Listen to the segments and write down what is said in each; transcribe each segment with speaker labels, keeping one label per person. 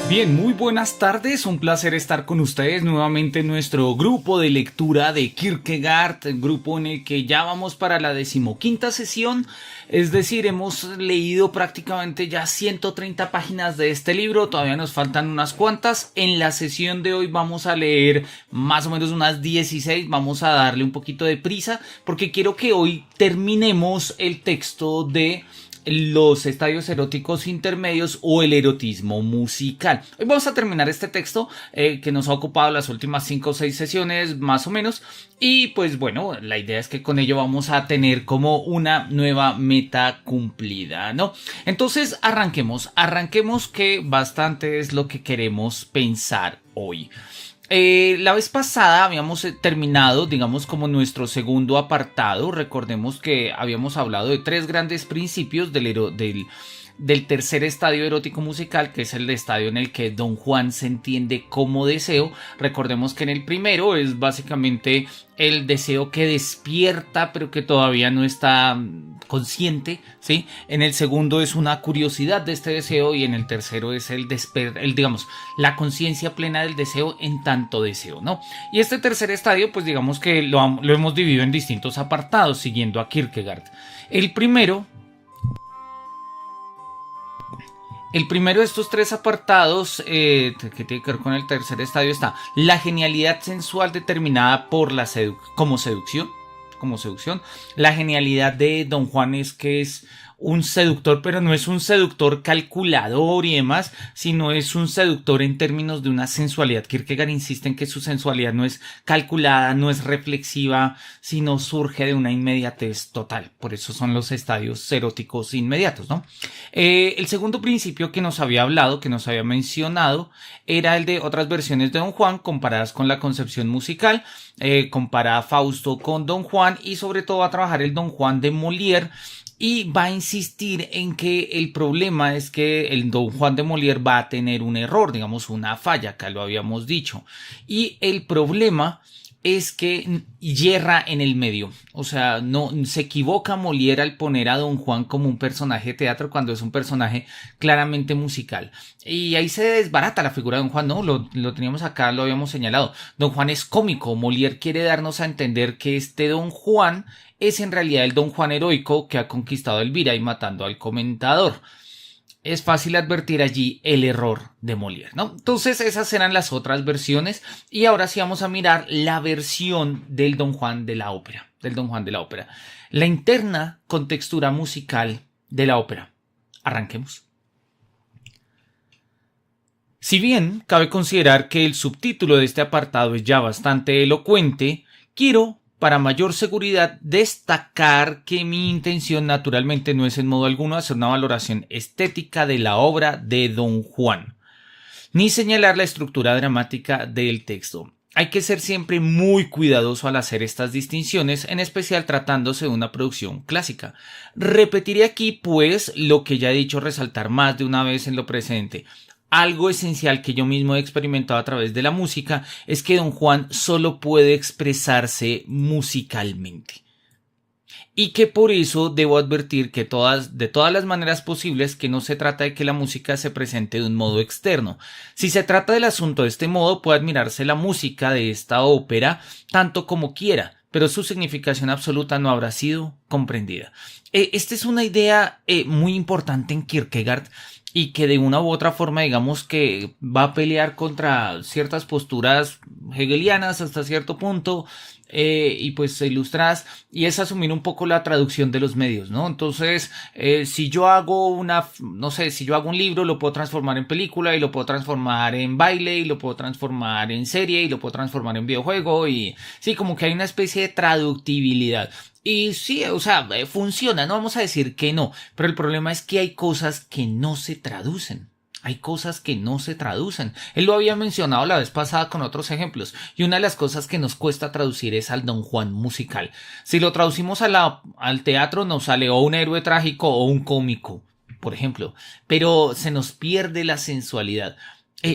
Speaker 1: Bien, muy buenas tardes, un placer estar con ustedes nuevamente en nuestro grupo de lectura de Kierkegaard, el grupo en el que ya vamos para la 15ª sesión, es decir, hemos leído prácticamente ya 130 páginas de este libro, todavía nos faltan unas cuantas. En la sesión de hoy vamos a leer más o menos unas 16, vamos a darle un poquito de prisa porque quiero que hoy terminemos el texto de los estadios eróticos intermedios o el erotismo musical. Hoy vamos a terminar este texto que nos ha ocupado las últimas 5 o 6 sesiones más o menos, y pues bueno, la idea es que con ello vamos a tener como una nueva meta cumplida, ¿no? Entonces arranquemos que bastante es lo que queremos pensar hoy. La vez pasada habíamos terminado, digamos, como nuestro segundo apartado. Recordemos que habíamos hablado de 3 grandes principios del tercer estadio erótico musical, que es el estadio en el que Don Juan se entiende como deseo. Recordemos que en el primero es básicamente el deseo que despierta pero que todavía no está consciente, ¿sí? En el segundo es una curiosidad de este deseo, y en el tercero es digamos, la conciencia plena del deseo en tanto deseo, ¿no? Y este tercer estadio, pues digamos que lo hemos dividido en distintos apartados siguiendo a Kierkegaard. El primero de estos 3 apartados, que tiene que ver con el tercer estadio, está la genialidad sensual determinada por la como seducción. La genialidad de Don Juan es que es un seductor, pero no es un seductor calculador y demás, sino es un seductor en términos de una sensualidad. Kierkegaard insiste en que su sensualidad no es calculada, no es reflexiva, sino surge de una inmediatez total. Por eso son los estadios eróticos inmediatos, ¿no? El segundo principio que nos había hablado, que nos había mencionado, era el de otras versiones de Don Juan comparadas con la concepción musical. Compara a Fausto con Don Juan y sobre todo va a trabajar el Don Juan de Molière, y va a insistir en que el problema es que el Don Juan de Molière va a tener un error, digamos una falla, que lo habíamos dicho, y el problema es que yerra en el medio. O sea, no se equivoca Molière al poner a Don Juan como un personaje de teatro cuando es un personaje claramente musical. Y ahí se desbarata la figura de Don Juan, ¿no? Lo teníamos acá, lo habíamos señalado. Don Juan es cómico. Molière quiere darnos a entender que este Don Juan es en realidad el Don Juan heroico que ha conquistado a Elvira y matando al comentador. Es fácil advertir allí el error de Molière, ¿no? Entonces esas eran las otras versiones, y ahora sí vamos a mirar la versión del Don Juan de la ópera, la interna contextura musical de la ópera. Arranquemos. Si bien cabe considerar que el subtítulo de este apartado es ya bastante elocuente, quiero, para mayor seguridad, destacar que mi intención naturalmente no es en modo alguno hacer una valoración estética de la obra de Don Juan, ni señalar la estructura dramática del texto. Hay que ser siempre muy cuidadoso al hacer estas distinciones, en especial tratándose de una producción clásica. Repetiré aquí, pues, lo que ya he dicho resaltar más de una vez en lo presente. Algo esencial que yo mismo he experimentado a través de la música es que Don Juan solo puede expresarse musicalmente. Y que por eso debo advertir que de todas las maneras posibles, que no se trata de que la música se presente de un modo externo. Si se trata del asunto de este modo, puede admirarse la música de esta ópera tanto como quiera, pero su significación absoluta no habrá sido comprendida. Esta es una idea muy importante en Kierkegaard, y que de una u otra forma, digamos que va a pelear contra ciertas posturas hegelianas hasta cierto punto, y pues ilustradas, y es asumir un poco la traducción de los medios, ¿no? Entonces, si yo hago un libro, lo puedo transformar en película, y lo puedo transformar en baile, y lo puedo transformar en serie, y lo puedo transformar en videojuego, y sí, como que hay una especie de traductibilidad. Y sí, o sea, funciona, no vamos a decir que no, pero el problema es que hay cosas que no se traducen. Él lo había mencionado la vez pasada con otros ejemplos, y una de las cosas que nos cuesta traducir es al Don Juan musical. Si lo traducimos al teatro, nos sale o un héroe trágico o un cómico, por ejemplo, pero se nos pierde la sensualidad.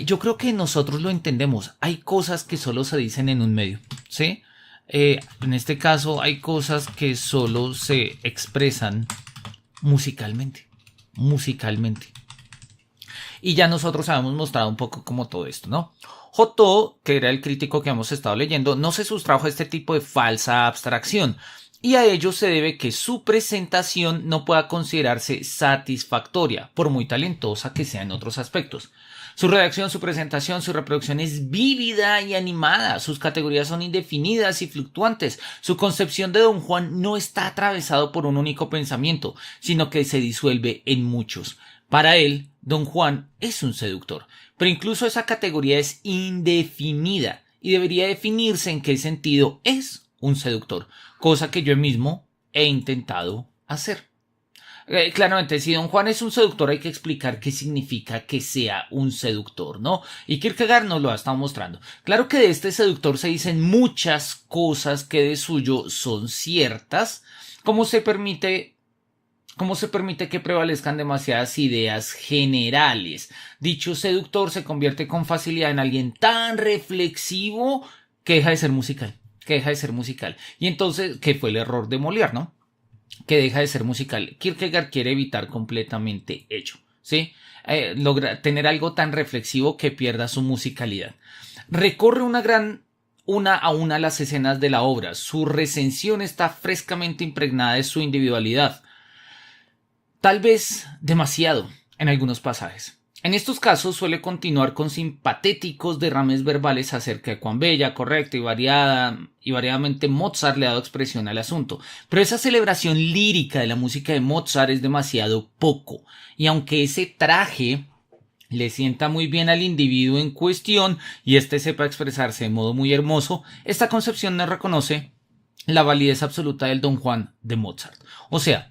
Speaker 1: Yo creo que nosotros lo entendemos. Hay cosas que solo se dicen en un medio, ¿sí? En este caso hay cosas que solo se expresan musicalmente. musicalmente. Y ya nosotros habíamos mostrado un poco como todo esto, ¿no? Jotó, que era el crítico que hemos estado leyendo, no se sustrajo a este tipo de falsa abstracción, y a ello se debe que su presentación no pueda considerarse satisfactoria, por muy talentosa que sea en otros aspectos. Su redacción, su presentación, su reproducción es vívida y animada, sus categorías son indefinidas y fluctuantes, su concepción de Don Juan no está atravesado por un único pensamiento, sino que se disuelve en muchos. Para él, Don Juan es un seductor, pero incluso esa categoría es indefinida y debería definirse en qué sentido es un seductor, cosa que yo mismo he intentado hacer. Claramente, si Don Juan es un seductor, hay que explicar qué significa que sea un seductor, ¿no? Y Kierkegaard nos lo ha estado mostrando. Claro que de este seductor se dicen muchas cosas que de suyo son ciertas, como se permite que prevalezcan demasiadas ideas generales. Dicho seductor se convierte con facilidad en alguien tan reflexivo que deja de ser musical. Y entonces, ¿qué fue el error de Molière, no? Que deja de ser musical. Kierkegaard quiere evitar completamente ello, ¿sí? Logra tener algo tan reflexivo que pierda su musicalidad. Recorre una a una las escenas de la obra. Su recensión está frescamente impregnada de su individualidad. Tal vez demasiado en algunos pasajes. En estos casos suele continuar con simpatéticos derrames verbales acerca de cuán bella, correcta y variadamente Mozart le ha dado expresión al asunto. Pero esa celebración lírica de la música de Mozart es demasiado poco. Y aunque ese traje le sienta muy bien al individuo en cuestión y éste sepa expresarse de modo muy hermoso, esta concepción no reconoce la validez absoluta del Don Juan de Mozart. O sea,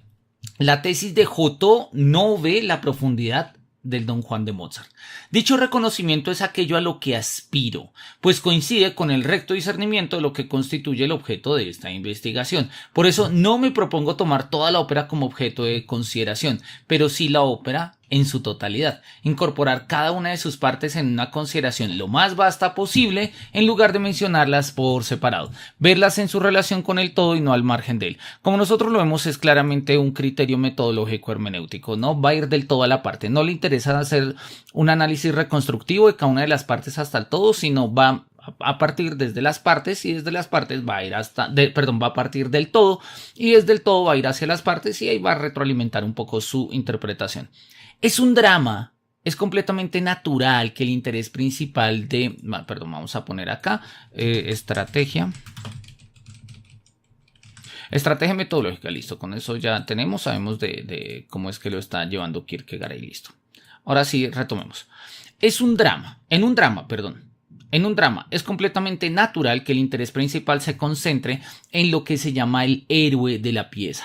Speaker 1: la tesis de Jotó no ve la profundidad del Don Juan de Mozart. Dicho reconocimiento es aquello a lo que aspiro, pues coincide con el recto discernimiento de lo que constituye el objeto de esta investigación. Por eso no me propongo tomar toda la ópera como objeto de consideración, pero sí la ópera en su totalidad, incorporar cada una de sus partes en una consideración lo más vasta posible en lugar de mencionarlas por separado, verlas en su relación con el todo y no al margen de él. Como nosotros lo vemos, es claramente un criterio metodológico hermenéutico, no va a ir del todo a la parte, no le interesa hacer un análisis reconstructivo de cada una de las partes hasta el todo, sino va a partir desde las partes y desde las partes va a ir va a partir del todo y desde el todo va a ir hacia las partes y ahí va a retroalimentar un poco su interpretación. Es un drama, es completamente natural que el interés principal vamos a poner acá, estrategia metodológica, listo, con eso ya sabemos de cómo es que lo está llevando Kierkegaard y listo. Ahora sí, retomemos. En un drama es completamente natural que el interés principal se concentre en lo que se llama el héroe de la pieza.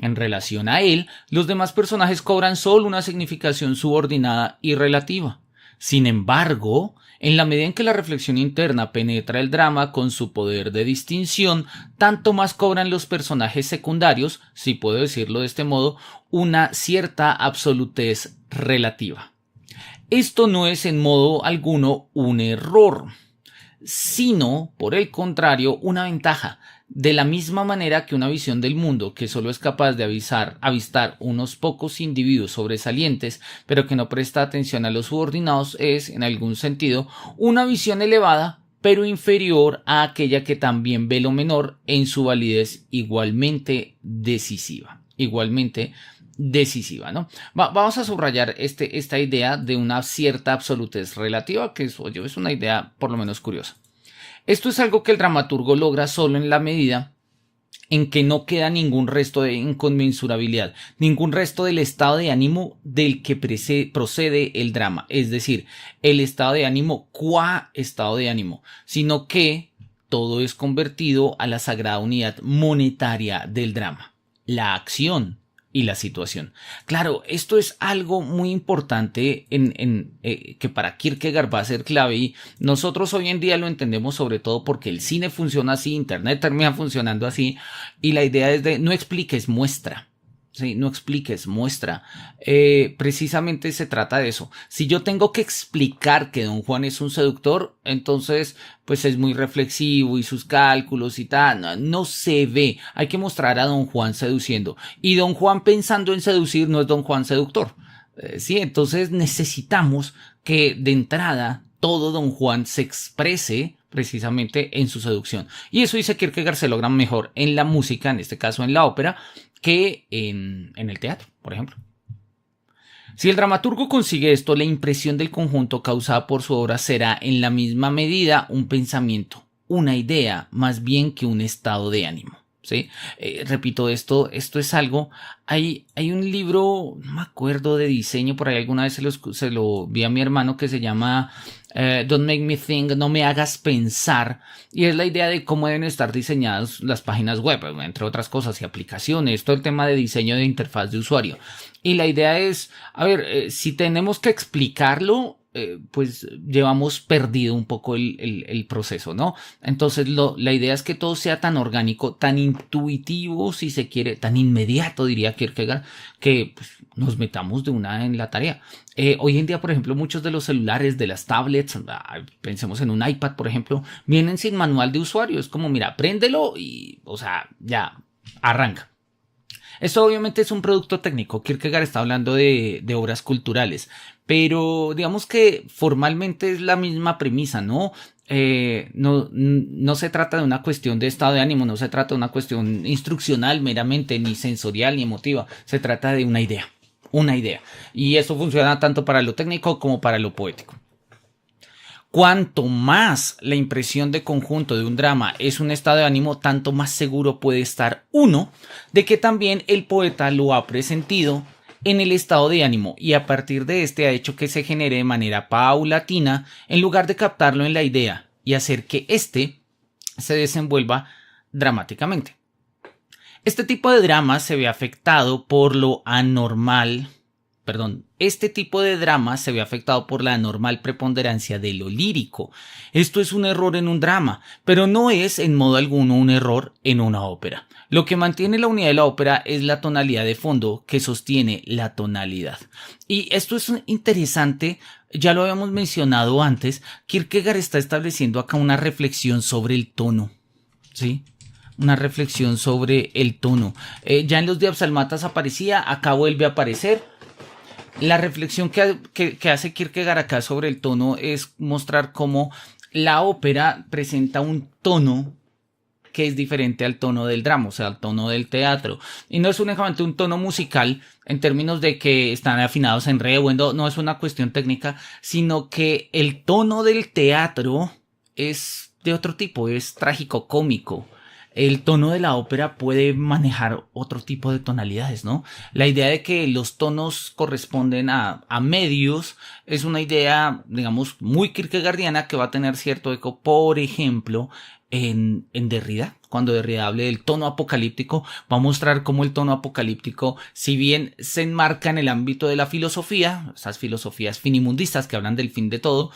Speaker 1: En relación a él, los demás personajes cobran solo una significación subordinada y relativa. Sin embargo, en la medida en que la reflexión interna penetra el drama con su poder de distinción, tanto más cobran los personajes secundarios, si puedo decirlo de este modo, una cierta absolutez relativa. Esto no es en modo alguno un error, sino, por el contrario, una ventaja. De la misma manera que una visión del mundo que solo es capaz de avistar unos pocos individuos sobresalientes, pero que no presta atención a los subordinados, es, en algún sentido, una visión elevada, pero inferior a aquella que también ve lo menor en su validez igualmente decisiva, ¿no? Vamos a subrayar esta idea de una cierta absolutez relativa, que es una idea por lo menos curiosa. Esto es algo que el dramaturgo logra solo en la medida en que no queda ningún resto de inconmensurabilidad, ningún resto del estado de ánimo del que procede el drama, es decir, el estado de ánimo qua estado de ánimo, sino que todo es convertido a la sagrada unidad monetaria del drama, la acción y la situación. Claro, esto es algo muy importante que para Kierkegaard va a ser clave y nosotros hoy en día lo entendemos sobre todo porque el cine funciona así, internet termina funcionando así y la idea es de no expliques, muestra. Sí, no expliques, muestra. Precisamente se trata de eso. Si yo tengo que explicar que Don Juan es un seductor, entonces pues es muy reflexivo y sus cálculos y tal, no se ve. Hay que mostrar a Don Juan seduciendo. Y Don Juan pensando en seducir no es Don Juan seductor. Sí, entonces necesitamos que de entrada todo Don Juan se exprese precisamente en su seducción. Y eso dice Kierkegaard se logra mejor en la música, en este caso en la ópera, que en el teatro, por ejemplo. Si el dramaturgo consigue esto, la impresión del conjunto causada por su obra será en la misma medida un pensamiento, una idea, más bien que un estado de ánimo. ¿Sí? Repito, esto es algo. Hay un libro, no me acuerdo, de diseño, por ahí alguna vez se lo vi a mi hermano, que se llama Don't Make Me Think, no me hagas pensar, y es la idea de cómo deben estar diseñadas las páginas web, entre otras cosas, y aplicaciones, todo el tema de diseño de interfaz de usuario. Y la idea es, a ver, si tenemos que explicarlo, pues llevamos perdido un poco el proceso, ¿no? Entonces la idea es que todo sea tan orgánico, tan intuitivo, si se quiere, tan inmediato, diría Kierkegaard, que pues, nos metamos de una en la tarea. Hoy en día, por ejemplo, muchos de los celulares, de las tablets, pensemos en un iPad, por ejemplo, vienen sin manual de usuario. Es como, mira, préndelo y, o sea, ya, arranca. Esto obviamente es un producto técnico. Kierkegaard está hablando de obras culturales, pero digamos que formalmente es la misma premisa, ¿no? No se trata de una cuestión de estado de ánimo, no se trata de una cuestión instruccional meramente, ni sensorial, ni emotiva. Se trata de una idea. Y eso funciona tanto para lo técnico como para lo poético. Cuanto más la impresión de conjunto de un drama es un estado de ánimo, tanto más seguro puede estar uno de que también el poeta lo ha presentido en el estado de ánimo, y a partir de este ha hecho que se genere de manera paulatina en lugar de captarlo en la idea y hacer que éste se desenvuelva dramáticamente. Este tipo de drama se ve afectado por lo anormal. Este tipo de drama se ve afectado por la anormal preponderancia de lo lírico. Esto es un error en un drama, pero no es en modo alguno un error en una ópera. Lo que mantiene la unidad de la ópera es la tonalidad de fondo que sostiene la tonalidad. Y esto es interesante, ya lo habíamos mencionado antes. Kierkegaard está estableciendo acá una reflexión sobre el tono, ¿sí? Una reflexión sobre el tono. Ya en los Diapsalmatas aparecía, acá vuelve a aparecer. La reflexión que hace Kierkegaard acá sobre el tono es mostrar cómo la ópera presenta un tono que es diferente al tono del drama, o sea, al tono del teatro. Y no es únicamente un tono musical en términos de que están afinados en re o en do, no es una cuestión técnica, sino que el tono del teatro es de otro tipo, es trágico, cómico. El tono de la ópera puede manejar otro tipo de tonalidades, ¿no? La idea de que los tonos corresponden a medios es una idea, digamos, muy kierkegaardiana, que va a tener cierto eco, por ejemplo, en Derrida. Cuando Derrida hable del tono apocalíptico, va a mostrar cómo el tono apocalíptico, si bien se enmarca en el ámbito de la filosofía, esas filosofías finimundistas que hablan del fin de todo,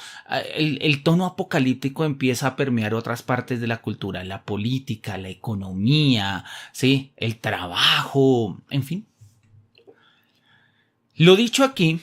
Speaker 1: el tono apocalíptico empieza a permear otras partes de la cultura, la política, la economía, ¿sí? El trabajo, en fin. Lo dicho aquí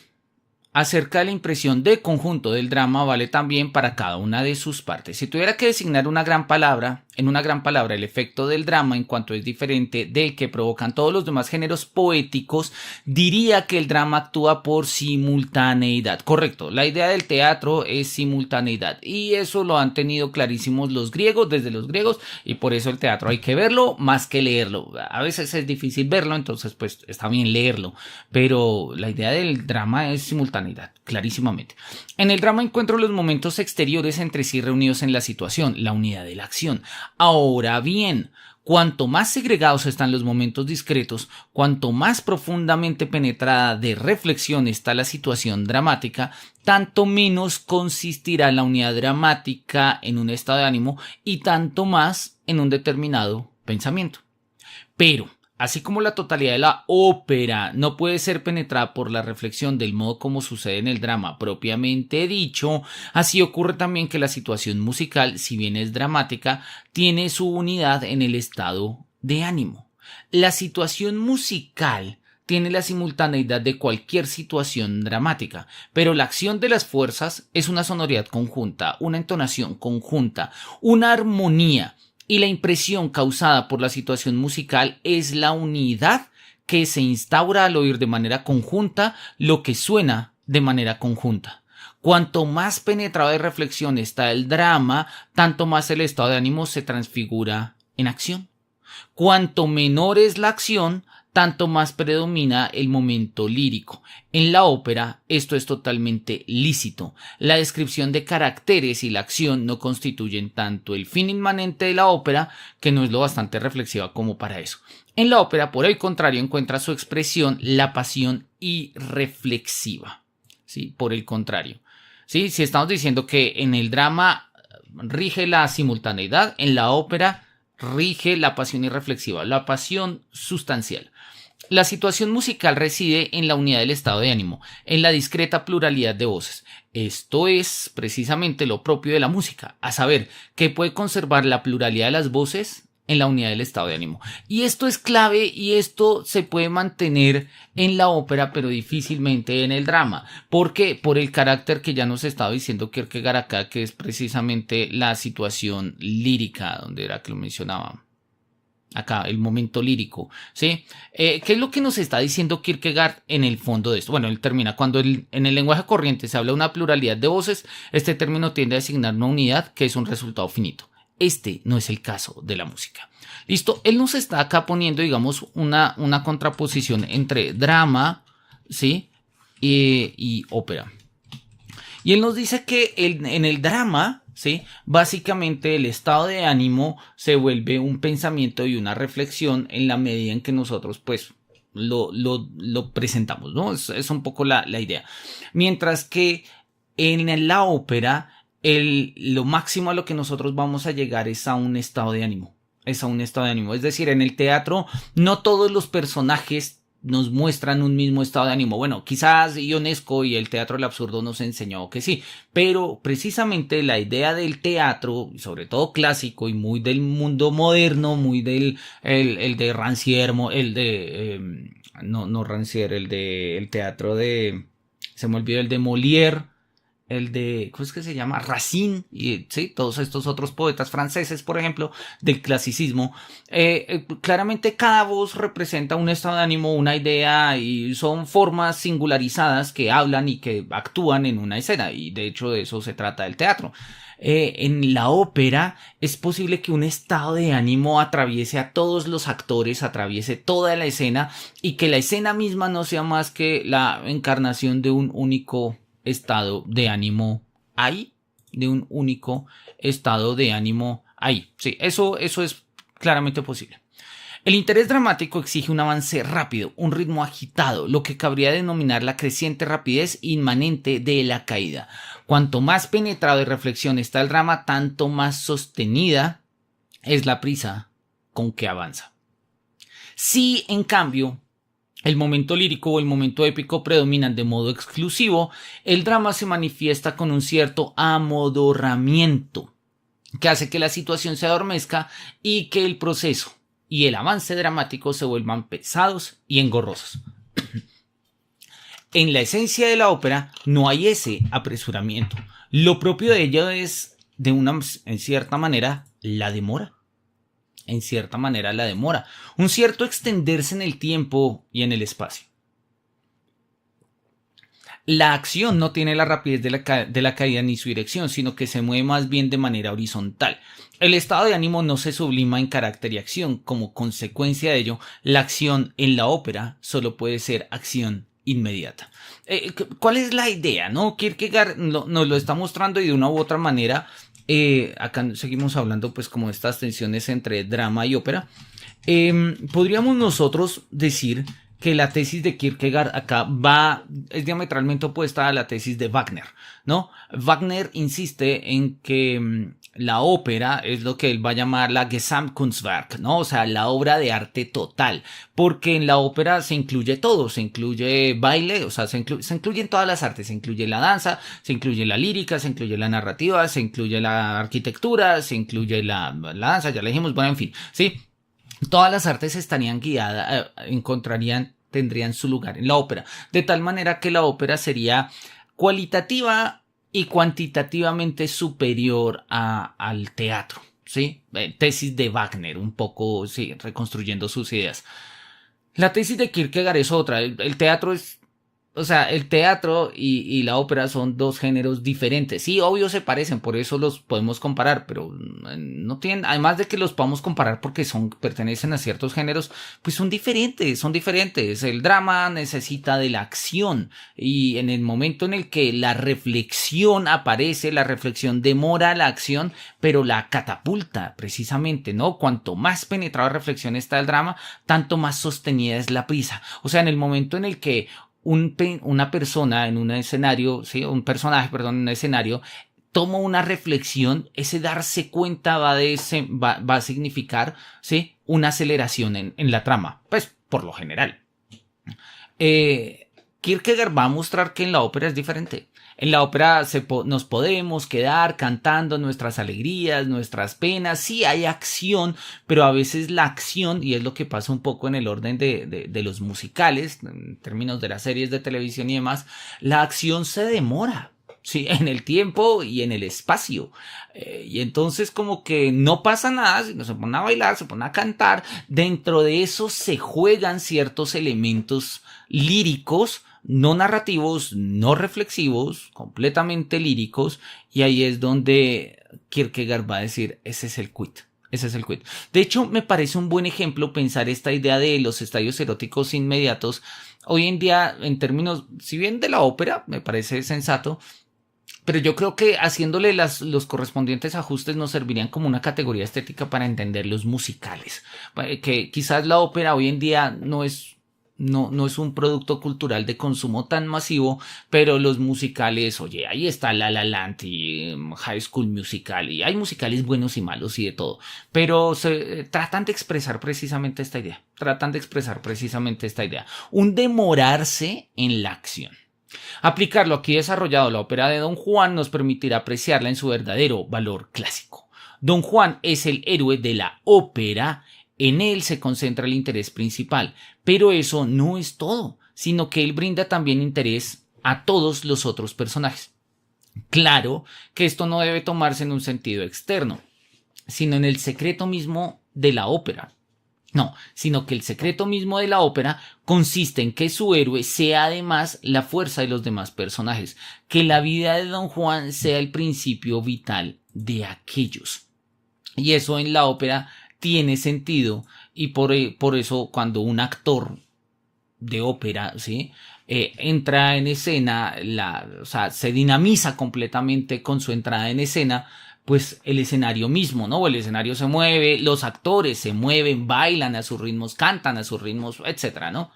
Speaker 1: acerca de la impresión de conjunto del drama vale también para cada una de sus partes. Si tuviera que designar en una gran palabra el efecto del drama en cuanto es diferente del que provocan todos los demás géneros poéticos, diría que el drama actúa por simultaneidad. Correcto, la idea del teatro es simultaneidad, y eso lo han tenido clarísimos los griegos, desde los griegos, y por eso el teatro hay que verlo más que leerlo. A veces es difícil verlo, entonces pues está bien leerlo, pero la idea del drama es simultaneidad, clarísimamente. En el drama encuentro los momentos exteriores entre sí reunidos en la situación, la unidad de la acción. Ahora bien, cuanto más segregados están los momentos discretos, cuanto más profundamente penetrada de reflexión está la situación dramática, tanto menos consistirá la unidad dramática en un estado de ánimo y tanto más en un determinado pensamiento. Pero así como la totalidad de la ópera no puede ser penetrada por la reflexión del modo como sucede en el drama propiamente dicho, así ocurre también que la situación musical, si bien es dramática, tiene su unidad en el estado de ánimo. La situación musical tiene la simultaneidad de cualquier situación dramática, pero la acción de las fuerzas es una sonoridad conjunta, una entonación conjunta, una armonía, y la impresión causada por la situación musical es la unidad que se instaura al oír de manera conjunta lo que suena de manera conjunta. Cuanto más penetrado de reflexión está el drama, tanto más el estado de ánimo se transfigura en acción. Cuanto menor es la acción, tanto más predomina el momento lírico. En la ópera esto es totalmente lícito. La descripción de caracteres y la acción no constituyen tanto el fin inmanente de la ópera, que no es lo bastante reflexiva como para eso. En la ópera, por el contrario, encuentra su expresión la pasión irreflexiva. ¿Sí? Por el contrario. ¿Sí? Si estamos diciendo que en el drama rige la simultaneidad, en la ópera rige la pasión irreflexiva, la pasión sustancial. La situación musical reside en la unidad del estado de ánimo, en la discreta pluralidad de voces. Esto es precisamente lo propio de la música, a saber, que puede conservar la pluralidad de las voces en la unidad del estado de ánimo. Y esto es clave y esto se puede mantener en la ópera, pero difícilmente en el drama. ¿Por qué? Por el carácter que ya nos estaba diciendo Kierkegaard acá, que es precisamente la situación lírica, donde era que lo mencionaba. Acá, el momento lírico, ¿sí? ¿Qué es lo que nos está diciendo Kierkegaard en el fondo de esto? Bueno, él termina, cuando en el lenguaje corriente se habla de una pluralidad de voces, este término tiende a designar una unidad que es un resultado finito. Este no es el caso de la música. Listo, él nos está acá poniendo, digamos, una contraposición entre drama, ¿sí? Y ópera. Y él nos dice que en el drama, ¿sí? Básicamente el estado de ánimo se vuelve un pensamiento y una reflexión en la medida en que nosotros, pues, lo presentamos, ¿no? Es un poco la idea. Mientras que en la ópera, lo máximo a lo que nosotros vamos a llegar es a un estado de ánimo. Es a un estado de ánimo. Es decir, en el teatro no todos los personajes nos muestran un mismo estado de ánimo. Bueno, quizás Ionesco y el teatro del absurdo nos enseñó que sí, pero precisamente la idea del teatro, sobre todo clásico y muy del mundo moderno, muy del el de Rancière, no Rancière, el teatro de, se me olvidó, el de Molière, el de, ¿cómo es que se llama? Racine, y sí, todos estos otros poetas franceses, por ejemplo, del clasicismo. Claramente cada voz representa un estado de ánimo, una idea, y son formas singularizadas que hablan y que actúan en una escena, y de hecho de eso se trata el teatro. En la ópera es posible que un estado de ánimo atraviese a todos los actores, atraviese toda la escena, y que la escena misma no sea más que la encarnación de un único estado de ánimo ahí, de un único estado de ánimo ahí. Sí, eso es claramente posible. El interés dramático exige un avance rápido, un ritmo agitado, lo que cabría denominar la creciente rapidez inmanente de la caída. Cuanto más penetrado de reflexión está el drama, tanto más sostenida es la prisa con que avanza. Si, en cambio, el momento lírico o el momento épico predominan de modo exclusivo, el drama se manifiesta con un cierto amodorramiento, que hace que la situación se adormezca y que el proceso y el avance dramático se vuelvan pesados y engorrosos. En la esencia de la ópera no hay ese apresuramiento. Lo propio de ello es, en cierta manera, la demora. En cierta manera la demora, un cierto extenderse en el tiempo y en el espacio. La acción no tiene la rapidez de la caída ni su dirección, sino que se mueve más bien de manera horizontal. El estado de ánimo no se sublima en carácter y acción. Como consecuencia de ello, la acción en la ópera solo puede ser acción inmediata. ¿Cuál es la idea, no? Kierkegaard nos lo está mostrando y de una u otra manera. Acá seguimos hablando pues como de estas tensiones entre drama y ópera. Podríamos nosotros decir que la tesis de Kierkegaard acá es diametralmente opuesta a la tesis de Wagner, ¿no? Wagner insiste en que la ópera es lo que él va a llamar la Gesamtkunstwerk, ¿no? O sea, la obra de arte total, porque en la ópera se incluye todo, se incluye baile, o sea, se incluyen todas las artes, se incluye la danza, se incluye la lírica, se incluye la narrativa, se incluye la arquitectura, se incluye la danza, ya le dijimos, bueno, en fin, ¿sí? Todas las artes estarían guiadas, encontrarían tendrían su lugar en la ópera. De tal manera que la ópera sería cualitativa y cuantitativamente superior al teatro, ¿sí? Tesis de Wagner, un poco, sí, reconstruyendo sus ideas. La tesis de Kierkegaard es otra. El teatro es, o sea, el teatro y la ópera son dos géneros diferentes. Sí, obvio se parecen, por eso los podemos comparar, pero no tienen, además de que los podamos comparar porque pertenecen a ciertos géneros, pues son diferentes, son diferentes. El drama necesita de la acción y en el momento en el que la reflexión aparece, la reflexión demora la acción, pero la catapulta precisamente, ¿no? Cuanto más penetrada reflexión está el drama, tanto más sostenida es la prisa. O sea, en el momento en el que una persona en un escenario, ¿sí? Un personaje, perdón, en un escenario, toma una reflexión, ese darse cuenta va a significar, ¿sí? Una aceleración en la trama, pues por lo general. Kierkegaard va a mostrar que en la ópera es diferente. En la ópera nos podemos quedar cantando nuestras alegrías, nuestras penas. Sí, hay acción, pero a veces la acción, y es lo que pasa un poco en el orden de los musicales, en términos de las series de televisión y demás, la acción se demora. Sí, en el tiempo y en el espacio. Y entonces como que no pasa nada, sino se ponen a bailar, se ponen a cantar. Dentro de eso se juegan ciertos elementos líricos, no narrativos, no reflexivos, completamente líricos, y ahí es donde Kierkegaard va a decir, ese es el quid. Ese es el quid. De hecho, me parece un buen ejemplo pensar esta idea de los estadios eróticos inmediatos. Hoy en día, en términos, si bien de la ópera, me parece sensato, pero yo creo que haciéndole los correspondientes ajustes nos servirían como una categoría estética para entender los musicales. Que quizás la ópera hoy en día no es un producto cultural de consumo tan masivo, pero los musicales, oye, ahí está La La Land y High School Musical, y hay musicales buenos y malos y de todo, pero tratan de expresar precisamente esta idea, un demorarse en la acción. Aplicar lo aquí desarrollado la ópera de Don Juan nos permitirá apreciarla en su verdadero valor clásico. Don Juan es el héroe de la ópera. En él se concentra el interés principal, pero eso no es todo, sino que él brinda también interés a todos los otros personajes. Claro que esto no debe tomarse en un sentido externo, sino en el secreto mismo de la ópera. No, sino que el secreto mismo de la ópera consiste en que su héroe sea además la fuerza de los demás personajes, que la vida de Don Juan sea el principio vital de aquellos. Y eso en la ópera tiene sentido, y por eso cuando un actor de ópera, ¿sí? Entra en escena, o sea, se dinamiza completamente con su entrada en escena, pues el escenario mismo, ¿no? El escenario se mueve, los actores se mueven, bailan a sus ritmos, cantan a sus ritmos, etcétera, ¿no?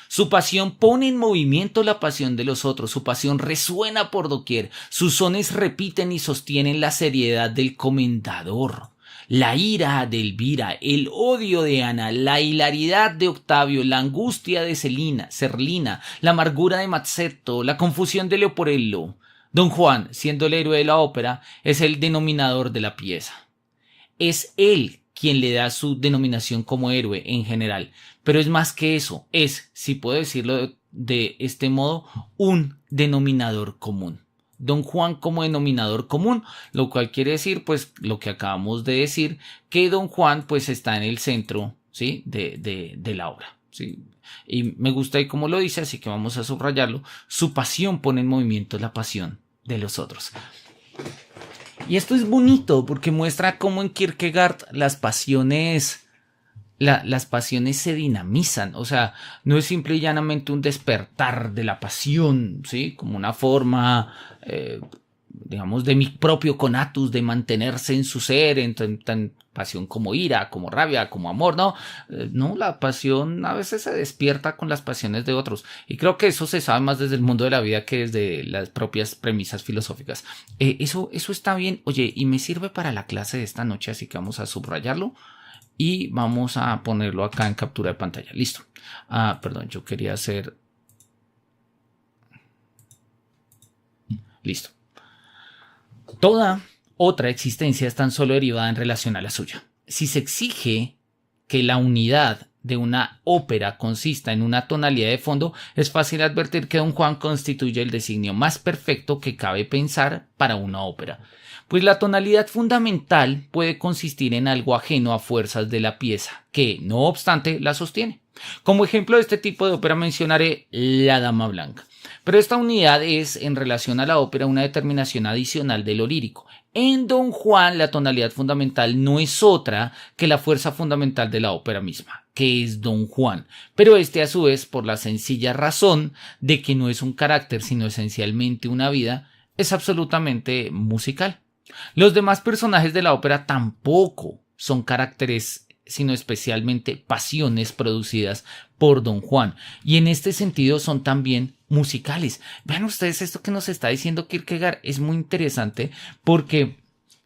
Speaker 1: Su pasión pone en movimiento la pasión de los otros, su pasión resuena por doquier, sus sones repiten y sostienen la seriedad del comendador. La ira de Elvira, el odio de Ana, la hilaridad de Octavio, la angustia de Serlina, la amargura de Mazzetto, la confusión de Leoporello. Don Juan, siendo el héroe de la ópera, es el denominador de la pieza. Es él quien le da su denominación como héroe en general, pero es más que eso, es, si puedo decirlo de este modo, un denominador común. Don Juan como denominador común, lo cual quiere decir, pues, lo que acabamos de decir, que Don Juan, pues, está en el centro, ¿sí? de la obra, ¿sí? Y me gusta ahí como lo dice, así que vamos a subrayarlo. Su pasión pone en movimiento la pasión de los otros. Y esto es bonito porque muestra cómo en Kierkegaard las pasiones se dinamizan, o sea, no es simple y llanamente un despertar de la pasión, ¿sí? Como una forma, digamos, de mi propio conatus, de mantenerse en su ser, en tan pasión como ira, como rabia, como amor, ¿no? No, la pasión a veces se despierta con las pasiones de otros, y creo que eso se sabe más desde el mundo de la vida que desde las propias premisas filosóficas. Eso está bien, oye, y me sirve para la clase de esta noche, así que vamos a subrayarlo. Y vamos a ponerlo acá en captura de pantalla. Listo. Perdón, yo quería hacer... Listo. Toda otra existencia es tan solo derivada en relación a la suya. Si se exige que la unidad de una ópera consista en una tonalidad de fondo, es fácil advertir que Don Juan constituye el designio más perfecto que cabe pensar para una ópera. Pues la tonalidad fundamental puede consistir en algo ajeno a fuerzas de la pieza, que, no obstante, la sostiene. Como ejemplo de este tipo de ópera mencionaré La Dama Blanca. Pero esta unidad es, en relación a la ópera, una determinación adicional de lo lírico. En Don Juan, la tonalidad fundamental no es otra que la fuerza fundamental de la ópera misma, que es Don Juan. Pero este, a su vez, por la sencilla razón de que no es un carácter, sino esencialmente una vida, es absolutamente musical. Los demás personajes de la ópera tampoco son caracteres, sino especialmente pasiones producidas por Don Juan, y en este sentido son también musicales. Vean ustedes esto que nos está diciendo Kierkegaard, es muy interesante porque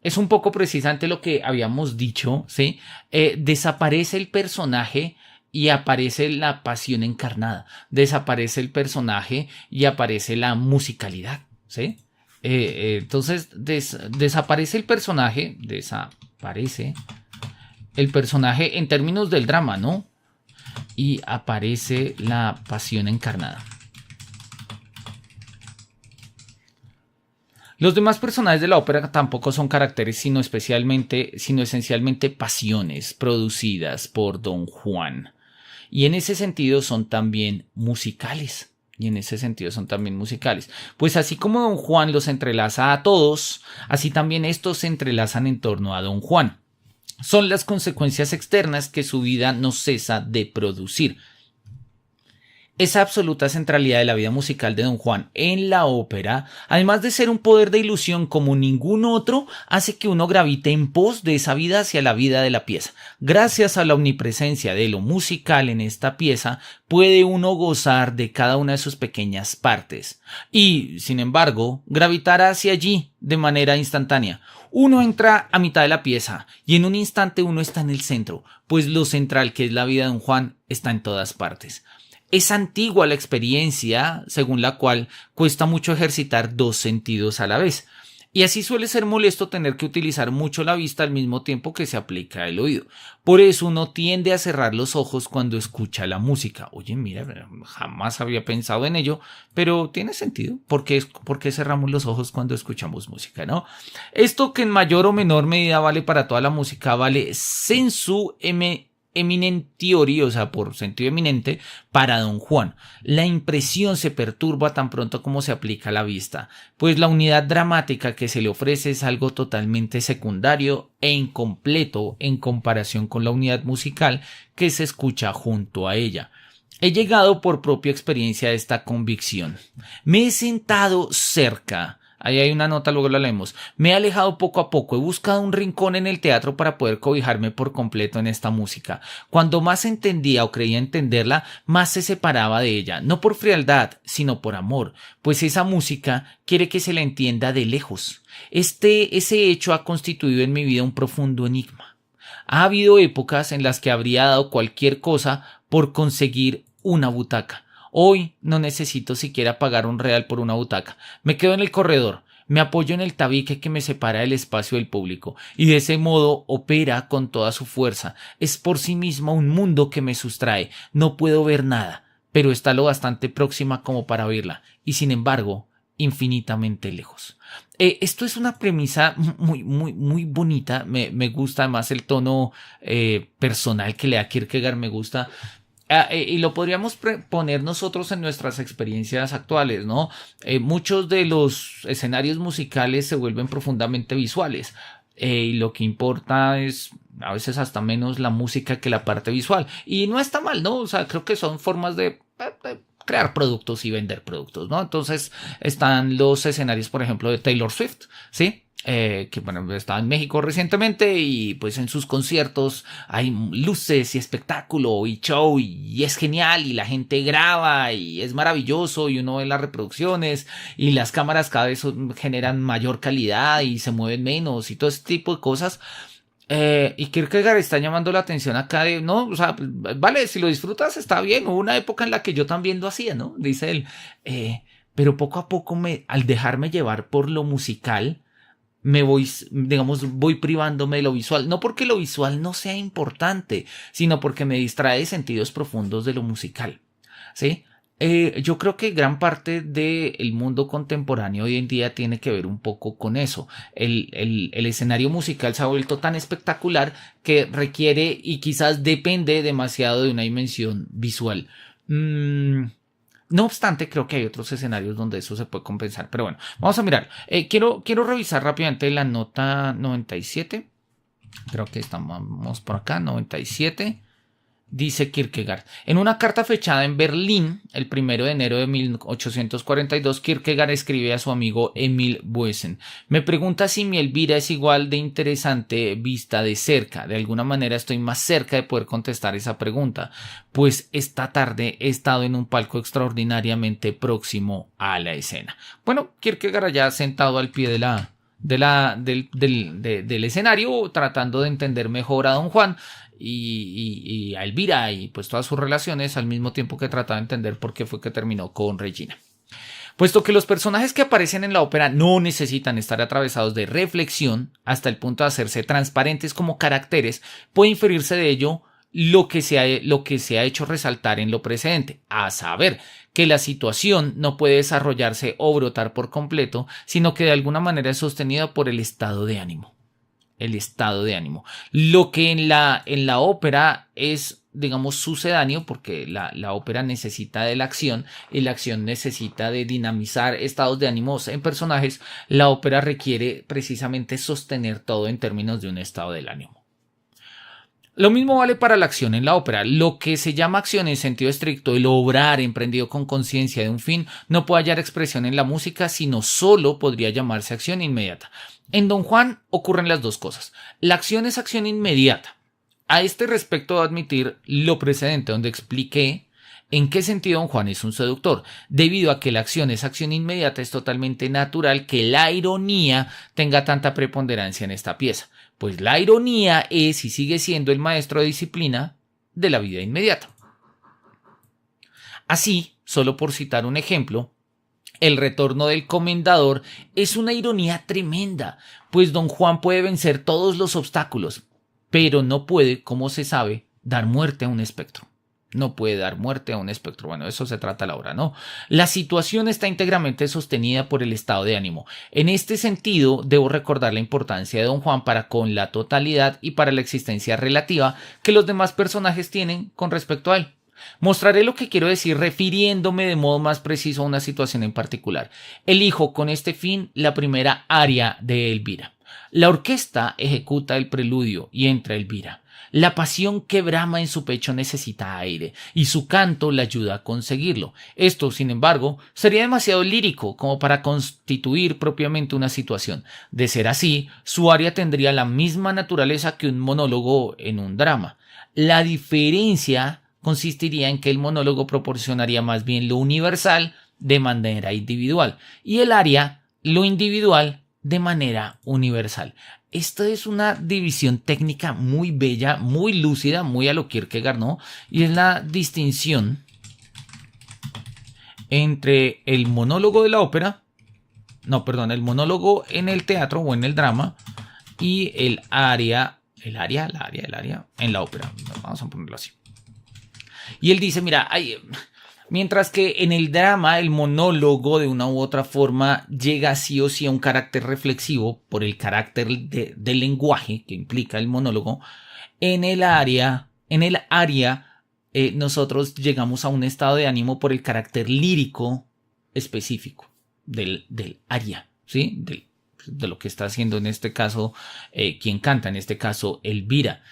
Speaker 1: es un poco precisamente lo que habíamos dicho, ¿sí? Desaparece el personaje y aparece la pasión encarnada, desaparece el personaje y aparece la musicalidad, ¿sí? Entonces desaparece el personaje en términos del drama, ¿no? Y aparece la pasión encarnada. Los demás personajes de la ópera tampoco son caracteres, sino esencialmente pasiones producidas por Don Juan. Y en ese sentido son también musicales. Pues así como Don Juan los entrelaza a todos, así también estos se entrelazan en torno a Don Juan. Son las consecuencias externas que su vida no cesa de producir. Esa absoluta centralidad de la vida musical de Don Juan en la ópera, además de ser un poder de ilusión como ningún otro, hace que uno gravite en pos de esa vida hacia la vida de la pieza. Gracias a la omnipresencia de lo musical en esta pieza, puede uno gozar de cada una de sus pequeñas partes. Y, sin embargo, gravitar hacia allí de manera instantánea. Uno entra a mitad de la pieza y en un instante uno está en el centro, pues lo central que es la vida de Don Juan está en todas partes. Es antigua la experiencia según la cual cuesta mucho ejercitar dos sentidos a la vez. Y así suele ser molesto tener que utilizar mucho la vista al mismo tiempo que se aplica el oído. Por eso uno tiende a cerrar los ojos cuando escucha la música. Oye, mira, jamás había pensado en ello, pero tiene sentido. ¿Por qué cerramos los ojos cuando escuchamos música, no? Esto, que en mayor o menor medida vale para toda la música, vale sensu eminentiori, o sea, por sentido eminente, para Don Juan. La impresión se perturba tan pronto como se aplica a la vista, pues la unidad dramática que se le ofrece es algo totalmente secundario e incompleto en comparación con la unidad musical que se escucha junto a ella. He llegado por propia experiencia a esta convicción. Me he sentado cerca. Ahí hay una nota, luego la leemos. Me he alejado poco a poco, he buscado un rincón en el teatro para poder cobijarme por completo en esta música. Cuando más entendía o creía entenderla, más se separaba de ella, no por frialdad, sino por amor, pues esa música quiere que se la entienda de lejos. Ese hecho ha constituido en mi vida un profundo enigma. Ha habido épocas en las que habría dado cualquier cosa por conseguir una butaca. Hoy no necesito siquiera pagar $1 por una butaca. Me quedo en el corredor, me apoyo en el tabique que me separa del espacio del público y de ese modo opera con toda su fuerza. Es por sí misma un mundo que me sustrae. No puedo ver nada, pero está lo bastante próxima como para oírla y, sin embargo, infinitamente lejos. Esto es una premisa muy bonita. Me gusta además el tono personal que le da Kierkegaard. Me gusta. Y lo podríamos poner nosotros en nuestras experiencias actuales, ¿no? Muchos de los escenarios musicales se vuelven profundamente visuales. Y lo que importa es a veces hasta menos la música que la parte visual. Y no está mal, ¿no? O sea, creo que son formas de crear productos y vender productos, ¿no? Entonces están los escenarios, por ejemplo, de Taylor Swift, ¿sí? Que bueno, estaba en México recientemente y pues en sus conciertos hay luces y espectáculo y show y es genial y la gente graba y es maravilloso y uno ve las reproducciones y las cámaras cada vez generan mayor calidad y se mueven menos y todo ese tipo de cosas. Y Kierkegaard está llamando la atención acá de, no, o sea, vale, si lo disfrutas está bien. Hubo una época en la que yo también lo hacía, ¿no? Dice él, pero poco a poco al dejarme llevar por lo musical, voy privándome de lo visual. No porque lo visual no sea importante, sino porque me distrae sentidos profundos de lo musical, ¿sí? Yo creo que gran parte del mundo contemporáneo hoy en día tiene que ver un poco con eso. El escenario musical se ha vuelto tan espectacular que requiere y quizás depende demasiado de una dimensión visual. No obstante, creo que hay otros escenarios donde eso se puede compensar. Pero bueno, vamos a mirar. Quiero revisar rápidamente la nota 97. Creo que estamos por acá, 97. Dice Kierkegaard. En una carta fechada en Berlín, el 1 de enero de 1842, Kierkegaard escribe a su amigo Emil Boesen. Me pregunta si mi Elvira es igual de interesante vista de cerca. De alguna manera estoy más cerca de poder contestar esa pregunta, pues esta tarde he estado en un palco extraordinariamente próximo a la escena. Bueno, Kierkegaard ya sentado al pie del escenario, tratando de entender mejor a Don Juan y a Elvira y pues todas sus relaciones, al mismo tiempo que trataba de entender por qué fue que terminó con Regina. Puesto que los personajes que aparecen en la ópera no necesitan estar atravesados de reflexión hasta el punto de hacerse transparentes como caracteres, puede inferirse de ello lo que se ha hecho resaltar en lo precedente, a saber, que la situación no puede desarrollarse o brotar por completo, sino que de alguna manera es sostenida por el estado de ánimo. El estado de ánimo. Lo que en la ópera es, digamos, sucedáneo, porque la ópera necesita de la acción y la acción necesita de dinamizar estados de ánimos en personajes, la ópera requiere precisamente sostener todo en términos de un estado del ánimo. Lo mismo vale para la acción en la ópera. Lo que se llama acción en sentido estricto, el obrar emprendido con conciencia de un fin, no puede hallar expresión en la música, sino solo podría llamarse acción inmediata. En Don Juan ocurren las dos cosas. La acción es acción inmediata. A este respecto debo admitir lo precedente, donde expliqué en qué sentido Don Juan es un seductor. Debido a que la acción es acción inmediata, es totalmente natural que la ironía tenga tanta preponderancia en esta pieza. Pues la ironía es y sigue siendo el maestro de disciplina de la vida inmediata. Así, solo por citar un ejemplo, el retorno del comendador es una ironía tremenda, pues Don Juan puede vencer todos los obstáculos, pero no puede, como se sabe, dar muerte a un espectro. No puede dar muerte a un espectro. Bueno, de eso se trata la obra, ¿no? La situación está íntegramente sostenida por el estado de ánimo. En este sentido, debo recordar la importancia de Don Juan para con la totalidad y para la existencia relativa que los demás personajes tienen con respecto a él. Mostraré lo que quiero decir refiriéndome de modo más preciso a una situación en particular. Elijo con este fin la primera aria de Elvira. La orquesta ejecuta el preludio y entra Elvira. La pasión que brama en su pecho necesita aire, y su canto la ayuda a conseguirlo. Esto, sin embargo, sería demasiado lírico como para constituir propiamente una situación. De ser así, su aria tendría la misma naturaleza que un monólogo en un drama. La diferencia consistiría en que el monólogo proporcionaría más bien lo universal de manera individual, y el aria lo individual de manera universal. Esta es una división técnica muy bella, muy lúcida, muy a lo Kierkegaard, ¿no? Y es la distinción entre el monólogo de la ópera, el monólogo en el teatro o en el drama y el aria en la ópera. Vamos a ponerlo así. Y él dice, mira, mientras que en el drama el monólogo de una u otra forma llega sí o sí a un carácter reflexivo por el carácter del lenguaje que implica el monólogo, en el aria nosotros llegamos a un estado de ánimo por el carácter lírico específico del aria, ¿sí? De lo que está haciendo en este caso quien canta, en este caso Elvira.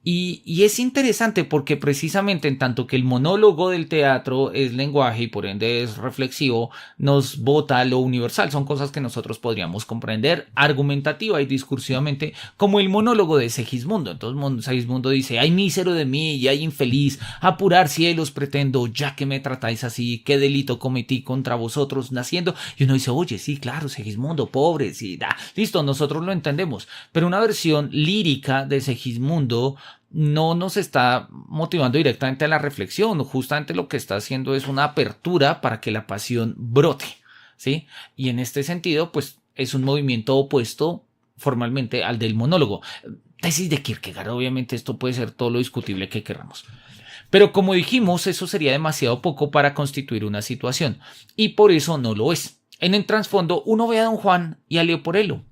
Speaker 1: Y es interesante porque precisamente en tanto que el monólogo del teatro es lenguaje y por ende es reflexivo, nos bota lo universal. Son cosas que nosotros podríamos comprender argumentativa y discursivamente como el monólogo de Segismundo. Entonces Segismundo dice, ay mísero de mí y ay infeliz, apurar cielos pretendo, ya que me tratáis así, qué delito cometí contra vosotros naciendo. Y uno dice, oye, sí, claro, Segismundo, pobre, sí, listo, nosotros lo entendemos. Pero una versión lírica de Segismundo no nos está motivando directamente a la reflexión, justamente lo que está haciendo es una apertura para que la pasión brote, ¿sí? Y en este sentido, pues es un movimiento opuesto formalmente al del monólogo. Tesis de Kierkegaard, obviamente esto puede ser todo lo discutible que queramos. Pero como dijimos, eso sería demasiado poco para constituir una situación, y por eso no lo es. En el trasfondo, uno ve a Don Juan y a Leporello,